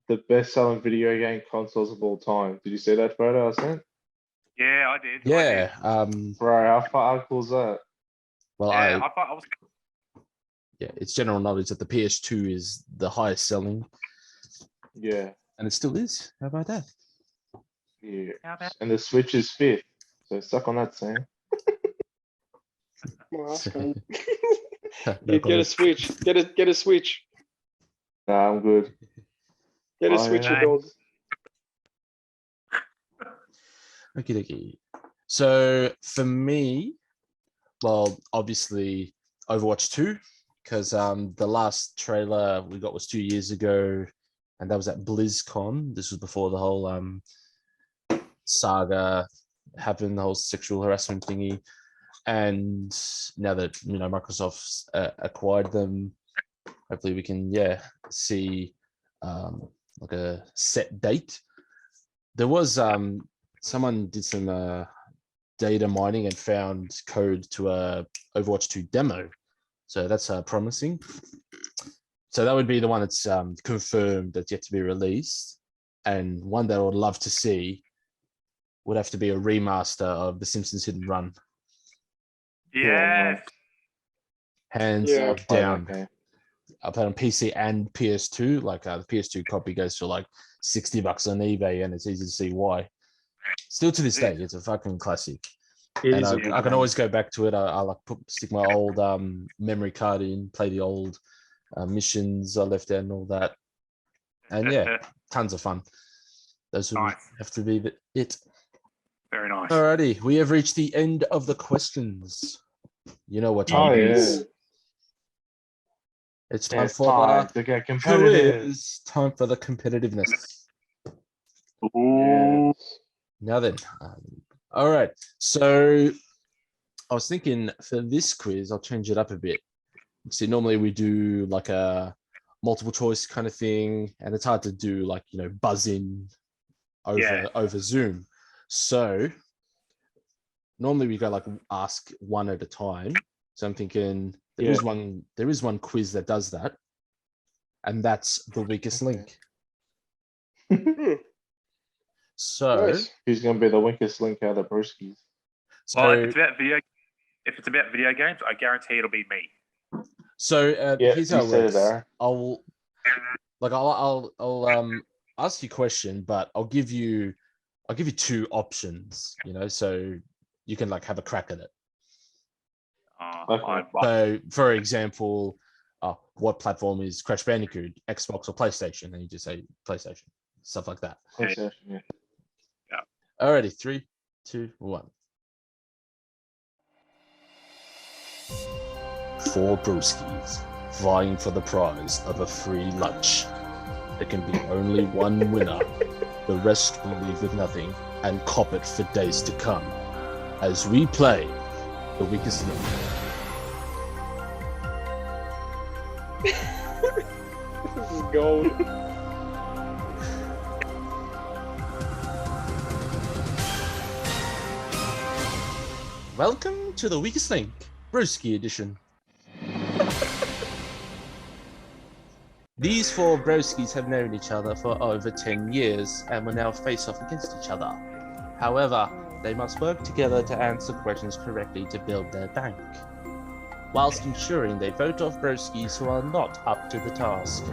the best-selling video game consoles of all time. Did you see that photo I sent? Yeah, I did. Yeah. Bro, how cool is that? Well, I thought I was. yeah, it's general knowledge that the PS2 is the highest selling, Yeah, and it still is. How about that? yeah. How about- And the Switch is 5th. So suck on that, Sam. my ass can't. No Get a Switch. Get a Switch. Nah, I'm good. Get a Oh, Switch, yeah. dog. Okay. So for me, well, obviously Overwatch 2, because the last trailer we got was 2 years ago, and that was at BlizzCon. This was before the whole saga happened, the whole sexual harassment thingy. And now that Microsoft's acquired them, hopefully we can see like a set date. There was someone did some data mining and found code to a Overwatch 2 demo, so that's promising. So that would be the one that's confirmed that's yet to be released, and one that I would love to see would have to be a remaster of The Simpsons Hit and Run. Yes. Hands Yeah. down. Okay. I played on PC and PS2. Like the PS2 copy goes for like $60 on eBay, and it's easy to see why. Still to this day, it's a fucking classic. It And is I can always go back to it. I like stick my old memory card in, play the old missions I left out and all that. And yeah, tons of fun. Those would Nice. have to be it. Very nice. Alrighty, we have reached the end of the questions. You know what time Oh, it yeah. is. It's time It's for time to get competitive. quiz. Time for the competitiveness. Yes. Now then, all right. So I was thinking for this quiz, I'll change it up a bit. See, normally we do like a multiple choice kind of thing, and it's hard to do like buzz in over Zoom. So normally we go like ask one at a time. So I'm thinking there is one quiz that does that, and that's the weakest link. So Nice. Who's gonna be the weakest link out of Broski's? Well, so if it's about video games, I guarantee it'll be me. so here's how you it said it works. there. I'll ask you a question, but I'll give you two options, so you can like have a crack at it. Okay. So for example, what platform is Crash Bandicoot, Xbox or PlayStation? And you just say PlayStation, stuff like that. PlayStation, yeah. Alrighty, 3, 2, 1. 4 Broskis vying for the prize of a free lunch. There can be only one winner. The rest will leave with nothing and cop it for days to come. As we play the weakest link. This is gold. Welcome to the weakest link, Broski edition. These 4 broskis have known each other for over 10 years and will now face off against each other. However, they must work together to answer questions correctly to build their bank, whilst ensuring they vote off broskis who are not up to the task.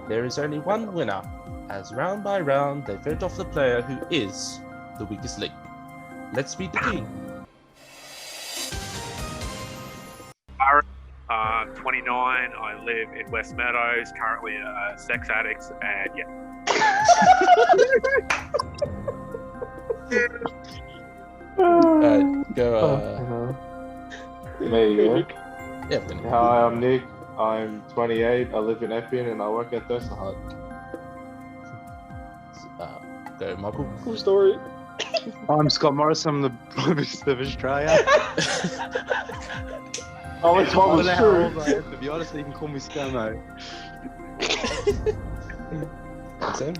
There is only one winner, as round by round they vote off the player who is the weakest link. Let's meet the team. 29. I live in West Meadows. Currently a sex addict, and yeah. Go. There you go. Yeah, Hi, I'm Nick. I'm 28. I live in Epping and I work at Thirst Hut. Go, Michael. Cool story. I'm Scott Morris. I'm the Prime Minister of Australia. Oh, it's what was true. To be honest, you can call me Scamo. Sam?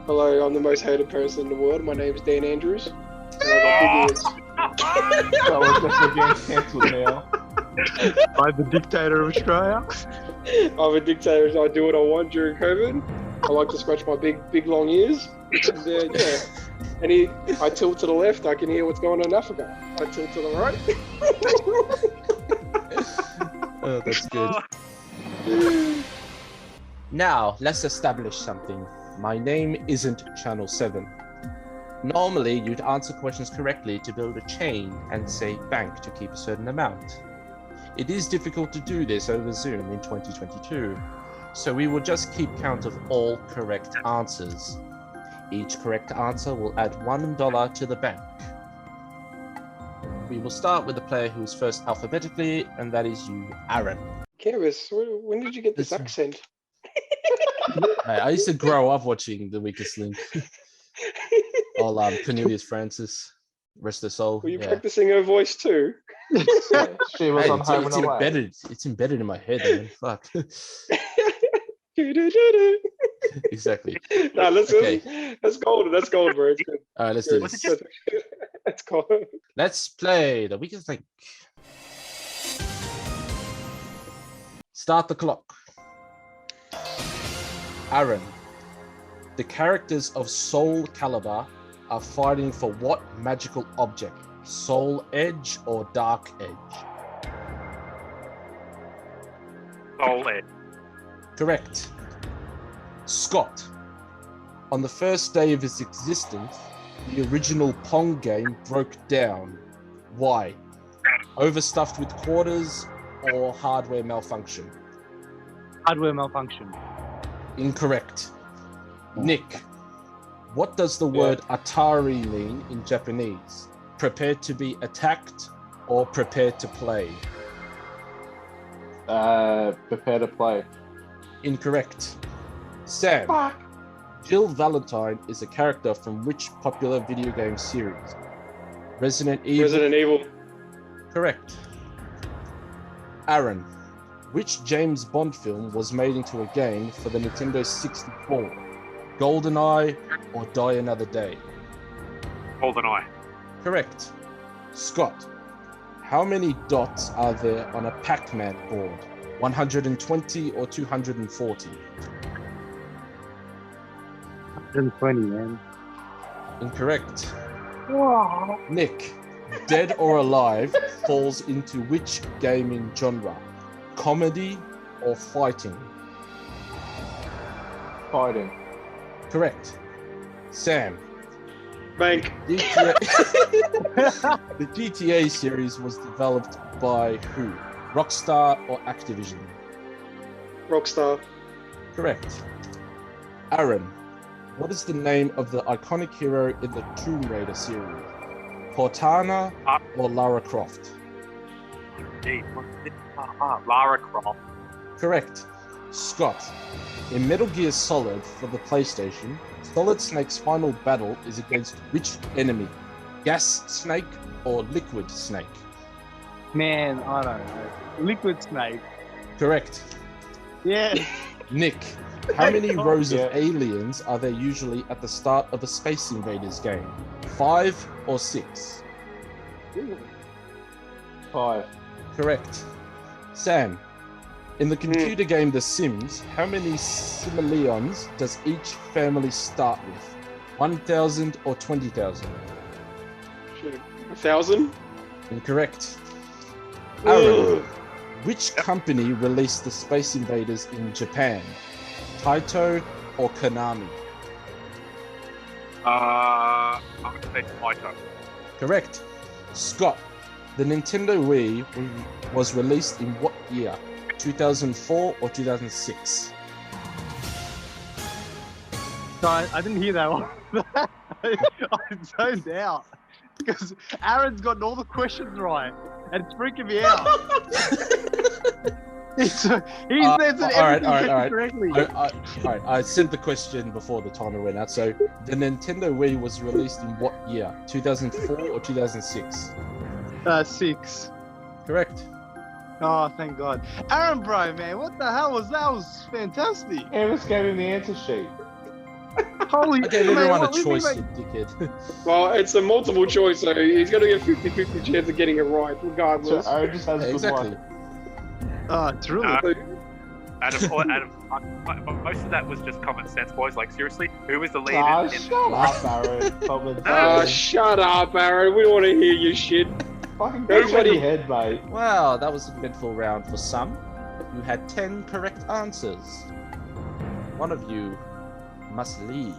Hello, I'm the most hated person in the world. My name's Dan Andrews. And I got big ears. So we're just getting cancelled now. I'm the dictator of Australia. I'm a dictator. I do what I want during COVID. I like to scratch my big long ears. And yeah. And I tilt to the left, I can hear what's going on in Africa. I tilt to the right. Oh, that's good. Now, let's establish something. My name isn't Channel 7. Normally, you'd answer questions correctly to build a chain and say bank to keep a certain amount. It is difficult to do this over Zoom in 2022, so we will just keep count of all correct answers. Each correct answer will add $1 to the bank. We will start with the player who is first alphabetically, and that is you, Aaron. Canvas, when did you get this accent? Hey, I used to grow up watching The Weakest Link. All Cornelius Francis, rest her soul. Were you practicing her voice too? Yeah, she was Hey, on Home it's and Away. embedded. It's embedded in my head, man. Fuck. Exactly. Nah, Okay. that's gold. That's gold, bro. It's good. All right, let's do this. That's gold. Let's play The Weakest Link. Start the clock. Aaron, the characters of Soul Calibur are fighting for what magical object? Soul Edge or Dark Edge? Soul Edge. Correct. Scott, on the first day of its existence, the original Pong game broke down. Why? Overstuffed with quarters or hardware malfunction? Hardware malfunction. Incorrect. Nick, what does the word Atari mean in Japanese? Prepared to be attacked or prepared to play? Prepare to play. Incorrect. Sam, Jill Valentine is a character from which popular video game series? Resident Evil. Resident Evil. Correct. Aaron, Which James Bond film was made into a game for the Nintendo 64? GoldenEye or Die Another Day? GoldenEye. Correct. Scott, how many dots are there on a Pac-Man board? 120 or 240? 120, man. Incorrect. Nick, Dead or Alive falls into which gaming genre? Comedy or fighting? Fighting. Correct. Sam, Bank. GTA the GTA series was developed by who? Rockstar or Activision? Rockstar. Correct. Aaron, what is the name of the iconic hero in the Tomb Raider series? Cortana or Lara Croft? Gee, what's this? Lara Croft. Correct. Scott, in Metal Gear Solid for the PlayStation, Solid Snake's final battle is against which enemy? Gas Snake or Liquid Snake? Man, I don't know. Liquid Snake. Correct. Yeah. Nick, how many rows Yeah. of aliens are there usually at the start of a Space Invaders game? 5 or 6? 5. Correct. Sam, in the computer game The Sims, how many simoleons does each family start with? 1,000 or 20,000? Shit. 1,000. Incorrect. Aaron, which company released the Space Invaders in Japan? Taito or Konami? I'm going to say Taito. Correct. Scott, the Nintendo Wii was released in what year? 2004 or 2006? So I didn't hear that one. I zoned out because Aaron's gotten all the questions right, and it's freaking me out. He's answered everything correctly. All right, I said the question before the timer went out. So the Nintendo Wii was released in what year? 2004 or 2006? 6. Correct. Oh, thank God. Aaron, bro, man, what the hell was that? That was fantastic. Amos gave him the answer sheet. Holy I gave man, everyone what a do you choice, mean, you dickhead. Well, it's a multiple choice, so he's going to get 50-50 chance of getting it right, So regardless. Aaron just has good Exactly. luck. it's really. Most of that was just common sense, boys. Like, seriously, who was the lead in Shut up, Aaron. Common Ah, sense. shut up, Aaron. We don't want to hear your shit. Fucking go Everybody- your head, mate. Wow, that was an eventful round for some. You had 10 correct answers. One of you must leave.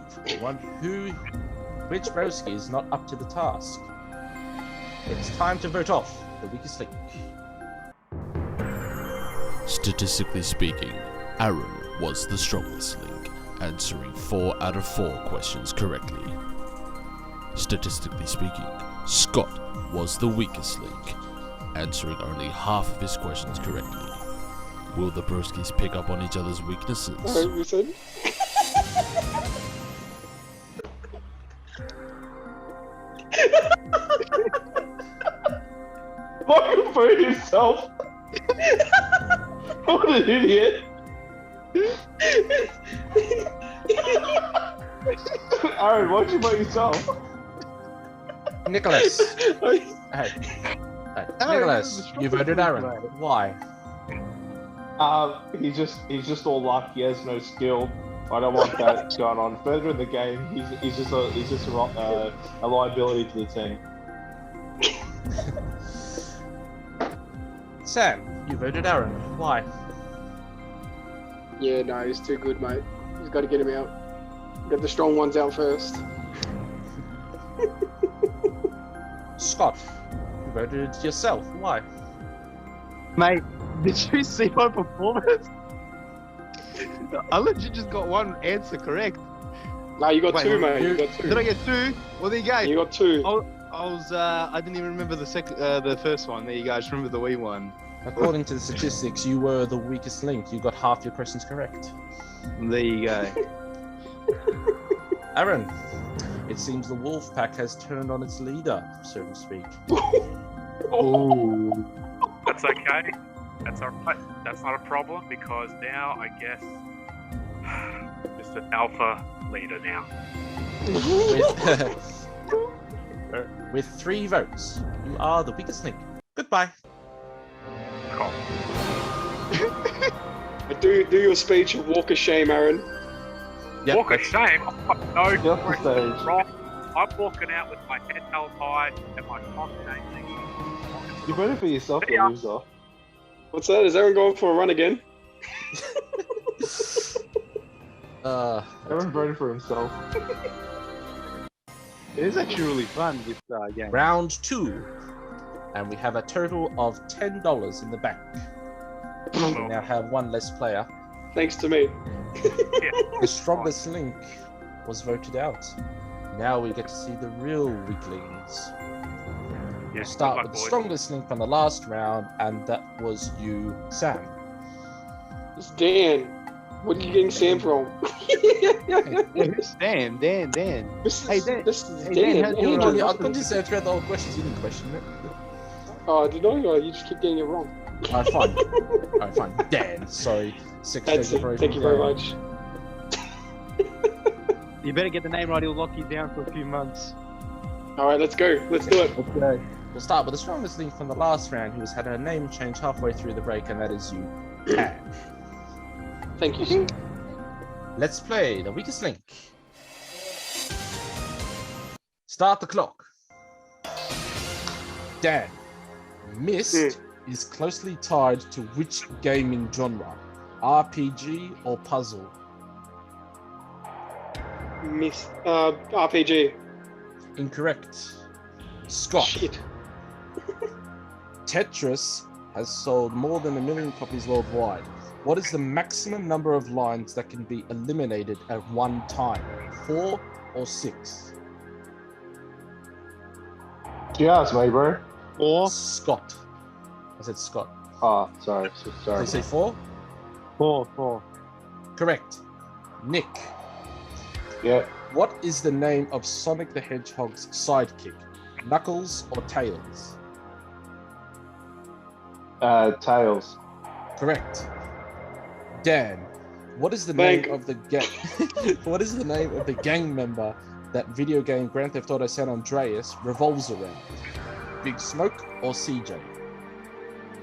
Which Broski is not up to the task. It's time to vote off the weakest link. Statistically speaking, Aaron was the strongest link, answering 4 out of 4 questions correctly. Statistically speaking, Scott was the weakest link, answering only half of his questions correctly. Will the Broskis pick up on each other's weaknesses? 100%. Fucking food himself. What an idiot. Aaron, why'd you vote yourself? Nicholas. Hey. Aaron, Nicholas, this is you voted Aaron. Why? He's just all luck. He has no skill. I don't want that going on further in the game. He's just a liability to the team. Sam, you voted Aaron. Why? Yeah, no, he's too good, mate. He's got to get him out. Get the strong ones out first. Scott, you voted yourself. Why? Mate, did you see my performance? I legit just got one answer correct. No, you got Wait, two, mate. You you- got two. Did I get 2? Well, there you go. You got two. I didn't even remember the first one. There you go. I just remember the wee one. According to the statistics, you were the weakest link. You got half your questions correct. There you go. Aaron, it seems the wolf pack has turned on its leader, so to speak. Oh. That's okay. That's all right. That's not a problem because now I guess just an alpha leader now. With 3 votes, you are the weakest link. Goodbye. Cool. Do your speech and walk of shame, Aaron. Yep, Walk of shame. No, Get off the question stage. wrong. I'm walking out with my head held high and my cock changing. You voted for yourself, Yeah. you loser. What's that? Is Aaron going for a run again? Aaron voted for himself. It is actually really fun, this game. Round 2. And we have a total of $10 in the bank. We now have 1 less player. Thanks to me. The strongest link was voted out. Now we get to see the real weaklings. We'll start with the strongest link from the last round, and that was you, Sam. It's Dan. What are you getting Sam from? Dan. This Hey, is, Dan. this is Hey, Dan. Dan, how'd you You know only, I Justin- couldn't say throughout the whole questions, you didn't question it. Oh, did I? You just keep getting it wrong. Alright, fine. Alright, fine. Dan, sorry. That's it. Thank you very much. You better get the name right, he'll lock you down for a few months. All right, let's go. Let's do it. Okay. We'll start with the strongest link from the last round, who has had her name changed halfway through the break, and that is you, Dan. Thank you, sir. Let's play the weakest link. Start the clock. Dan, Myst is closely tied to which gaming genre? RPG or puzzle? Miss RPG. Incorrect. Scott, Shit. Tetris has sold more than 1 million copies worldwide. What is the maximum number of lines that can be eliminated at one time? 4 or 6? You asked me, bro. Four. Scott. I said Scott. Oh, sorry. Did Sorry. you say 4? Four. Correct. Nick, Yeah. what is the name of Sonic the Hedgehog's sidekick? Knuckles or Tails? Tails. Correct. Dan, what is the Thank- name of the what is the name of the gang member that video game Grand Theft Auto San Andreas revolves around? Big Smoke or CJ?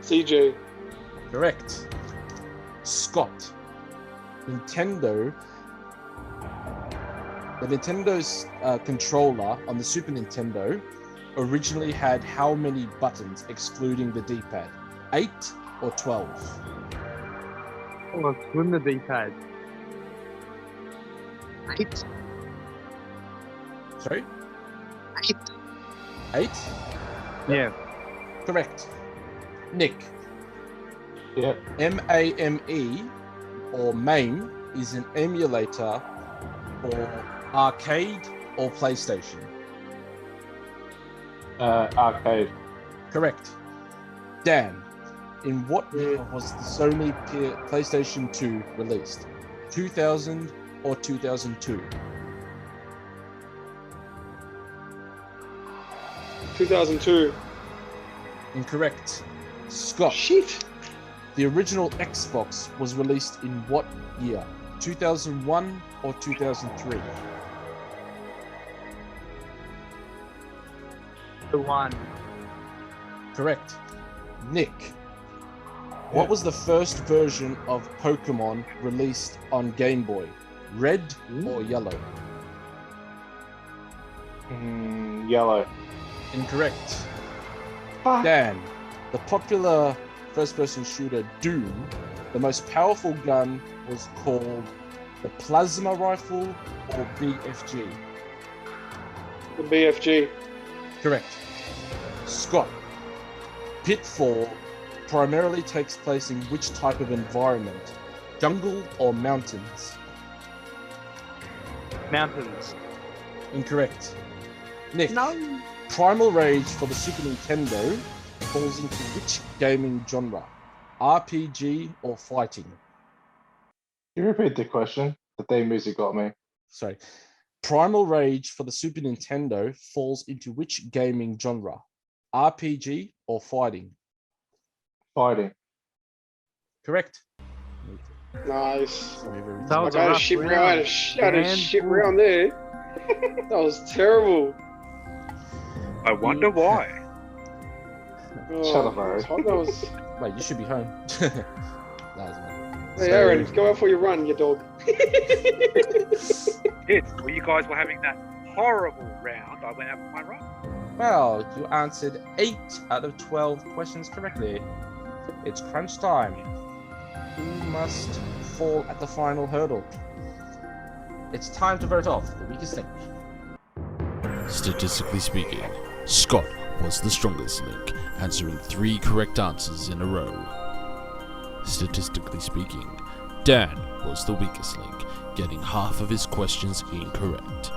CJ. Correct. Scott, Nintendo. The Nintendo's controller on the Super Nintendo originally had how many buttons excluding the D-pad? 8 or 12? Oh, it's in the D-pad. 8. Sorry? 8. 8? Yeah. Correct. Nick, Yeah. MAME or MAME is an emulator for arcade or PlayStation? Arcade. Correct. Dan, in what year was the Sony PlayStation 2 released? 2000 or 2002? 2002. Incorrect. Scott, Shit. the original Xbox was released in what year? 2001 or 2003? The one. Correct. Nick, what was the first version of Pokemon released on Game Boy? Red or yellow? Yellow. Incorrect. Fuck. Dan, the popular first-person shooter Doom, the most powerful gun was called the plasma rifle or BFG? The BFG. Correct. Scott, Pitfall primarily takes place in which type of environment? Jungle or mountains? Mountains. Incorrect. Nick, No. Primal Rage for the Super Nintendo falls into which gaming genre? RPG or fighting? Can you repeat the question? The theme music got me. Sorry. Primal Rage for the Super Nintendo falls into which gaming genre? RPG or fighting? Fighting. Correct. Nice. That was I had a rough shit round. round. I had a Dan, shit ooh. round there. That was terrible. I wonder why. Oh, Shut up, Harry. that was. Wait, you should be home. Hey, Aaron, go out for your run, you dog. Well, you guys were having that horrible round. I went out for my run. Well, you answered 8 out of 12 questions correctly. It's crunch time. Who must fall at the final hurdle? It's time to vote off the weakest link. Statistically speaking, Scott was the strongest link, answering 3 correct answers in a row. Statistically speaking, Dan was the weakest link, getting half of his questions incorrect.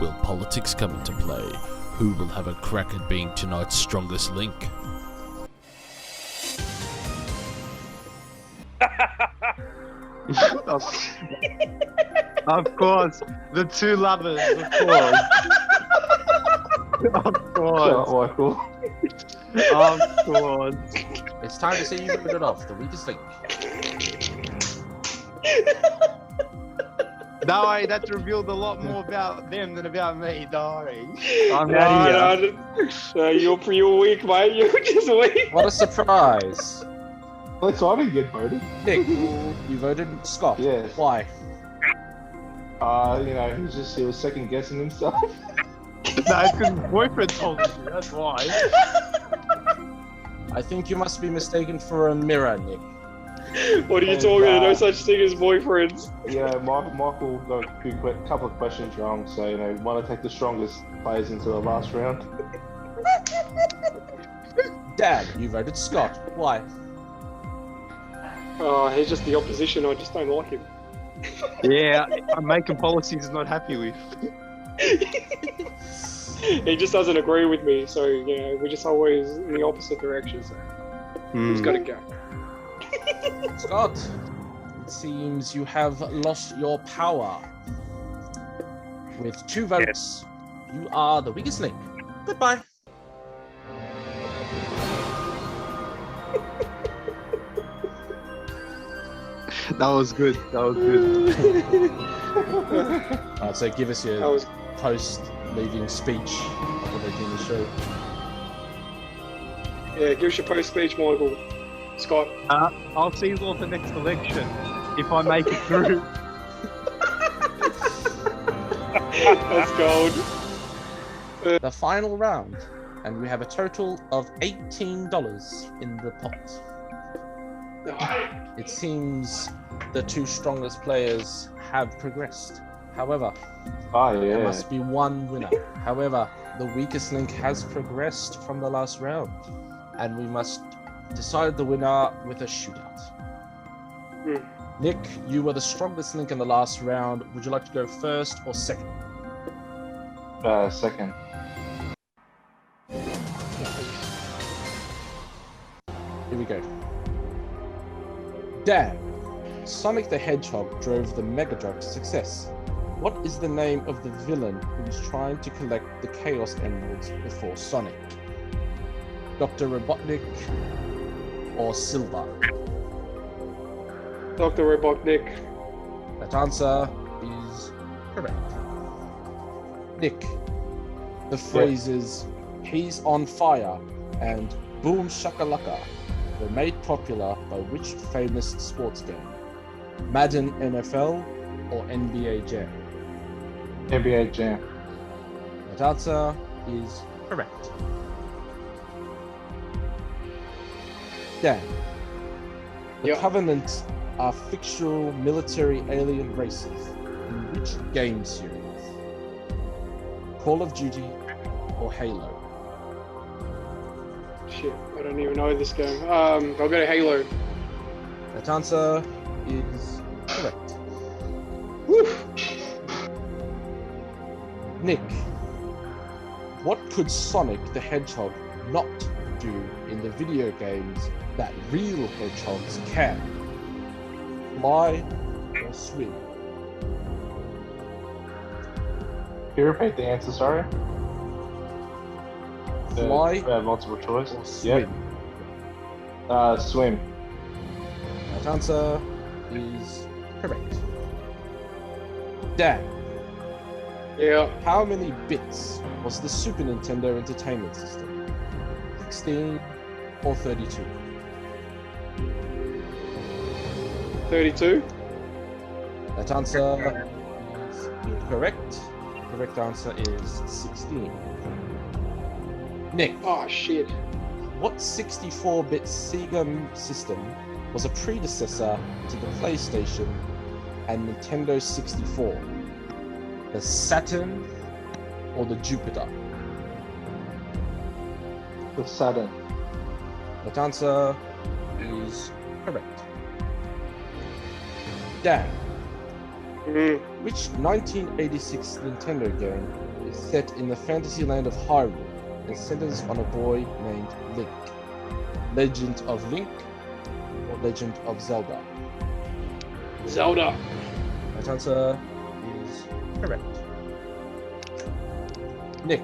Will politics come into play? Who will have a crack at being tonight's strongest link? Of course, the 2 lovers, of course. Of Shut course, up, Michael. of course. It's time to see you voted off the weakest link. No, worry, that revealed a lot more about them than about me, don't worry. I'm out of here. You're weak, mate. You're just weak. What a surprise! Well, so I didn't get voted. Nick, you voted Scott. Yes. Why? You know, he was second guessing himself. No, it's because his boyfriend told me, that's why. I think you must be mistaken for a mirror, Nick. What are you And, talking about? No such thing as boyfriends. Yeah, Michael got a couple of questions wrong, so you know, want to take the strongest players into the last round. Dad, you voted Scott. Why? Oh, he's just the opposition. I just don't like him. Yeah, I'm making policies he's not happy with. He just doesn't agree with me, so you know, we're just always in the opposite direction. So who's got to go? Scott, it seems you have lost your power. With 2 votes, you are the weakest link. Goodbye. That was good, that was good. Alright, so give us That your was post-leaving speech before they do the show. yeah. Give us your post speech, Michael. Scott. I'll see you all at the next election, if I make it through. That's gold. The final round, and we have a total of $18 in the pot. It seems the 2 strongest players have progressed. However, Oh there yeah. must be one winner. However, the weakest link has progressed from the last round, and we must decide the winner with a shootout. Nick, you were the strongest link in the last round. Would you like to go first or second? Second. Here we go. Dan, Sonic the Hedgehog drove the Mega Drive to success. What is the name of the villain who is trying to collect the Chaos Emeralds before Sonic? Dr. Robotnik or Silver? Dr. Robotnik. That answer is correct. Nick, the phrases "he's on fire" and "boom shakalaka" were made popular by which famous sports game? Madden NFL or NBA Jam? NBA Jam. That answer is correct. Dan, the Yeah. Covenant are fictional military alien races in which game series? Call of Duty or Halo? Shit, I don't even know this game. I'll go to Halo. That answer is correct. Woo! Nick, what could Sonic the Hedgehog not do in the video games that real hedgehogs can? Fly or swim? Can you repeat the answer, sorry? Fly Multiple choice. or swim? Swim. That That answer is correct. Dan, Yeah. how many bits was the Super Nintendo Entertainment System? 16 or 32? 32. That answer is incorrect. The correct answer is 16. Nick, Oh shit. what 64-bit Sega system was a predecessor to the PlayStation and Nintendo 64? The Saturn or the Jupiter? The Saturn. That answer is correct. Dan, Mm. which 1986 Nintendo game is set in the fantasy land of Hyrule and centers on a boy named Link? Legend of Link or Legend of Zelda? Zelda. That answer is correct. Nick,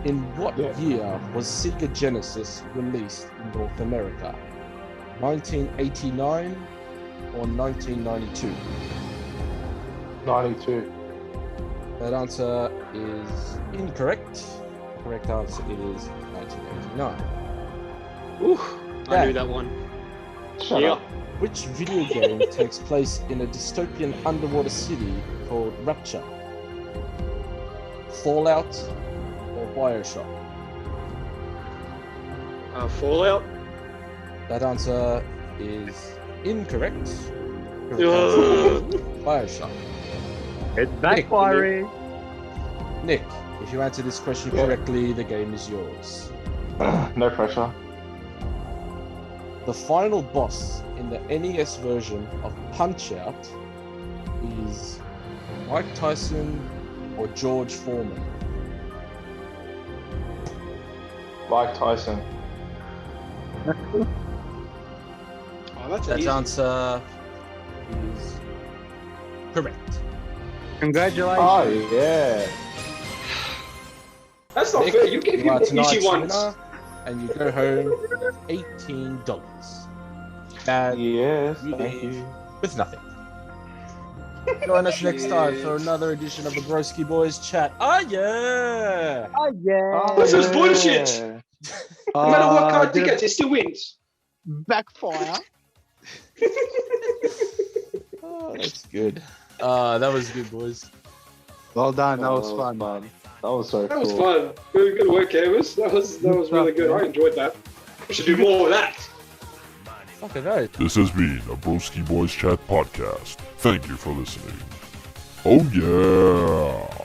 in what Yeah. year was Sega Genesis released in North America? 1989 or 1992? 92. That answer is incorrect. The correct answer is 1989. Ooh, I Dan, knew that one. Shut Yeah. up. which video game takes place in a dystopian underwater city called Rapture? Fallout or Bioshock? Fallout. That answer is incorrect. Correct Ugh. answer is Bioshock. It's Nick, backfiring. Nick, if you answer this question Yeah. correctly, the game is yours. No pressure. The final boss in the NES version of Punch-Out is Mike Tyson or George Foreman? Mike Tyson. Oh, that's That easy. answer is correct. Congratulations. Oh yeah. That's not Nick, fair. You gave you him are the easy tonight's ones. winner, and you go home with $18. Bad Yes. you Thank leave you. with nothing. Join us next time for another edition of the Broski Boys Chat. Oh yeah! Oh, yeah. This is bullshit. Yeah. No matter what card did he it gets, he still wins. backfire. Oh, that's good. That was good, boys. Well done. That Oh, was fun. That was so That was cool. fun. Good work, Canvas. That was really good. I enjoyed that. We should do more of that. Fucking right. This has been a Broski Boys Chat podcast. Thank you for listening. Oh yeah!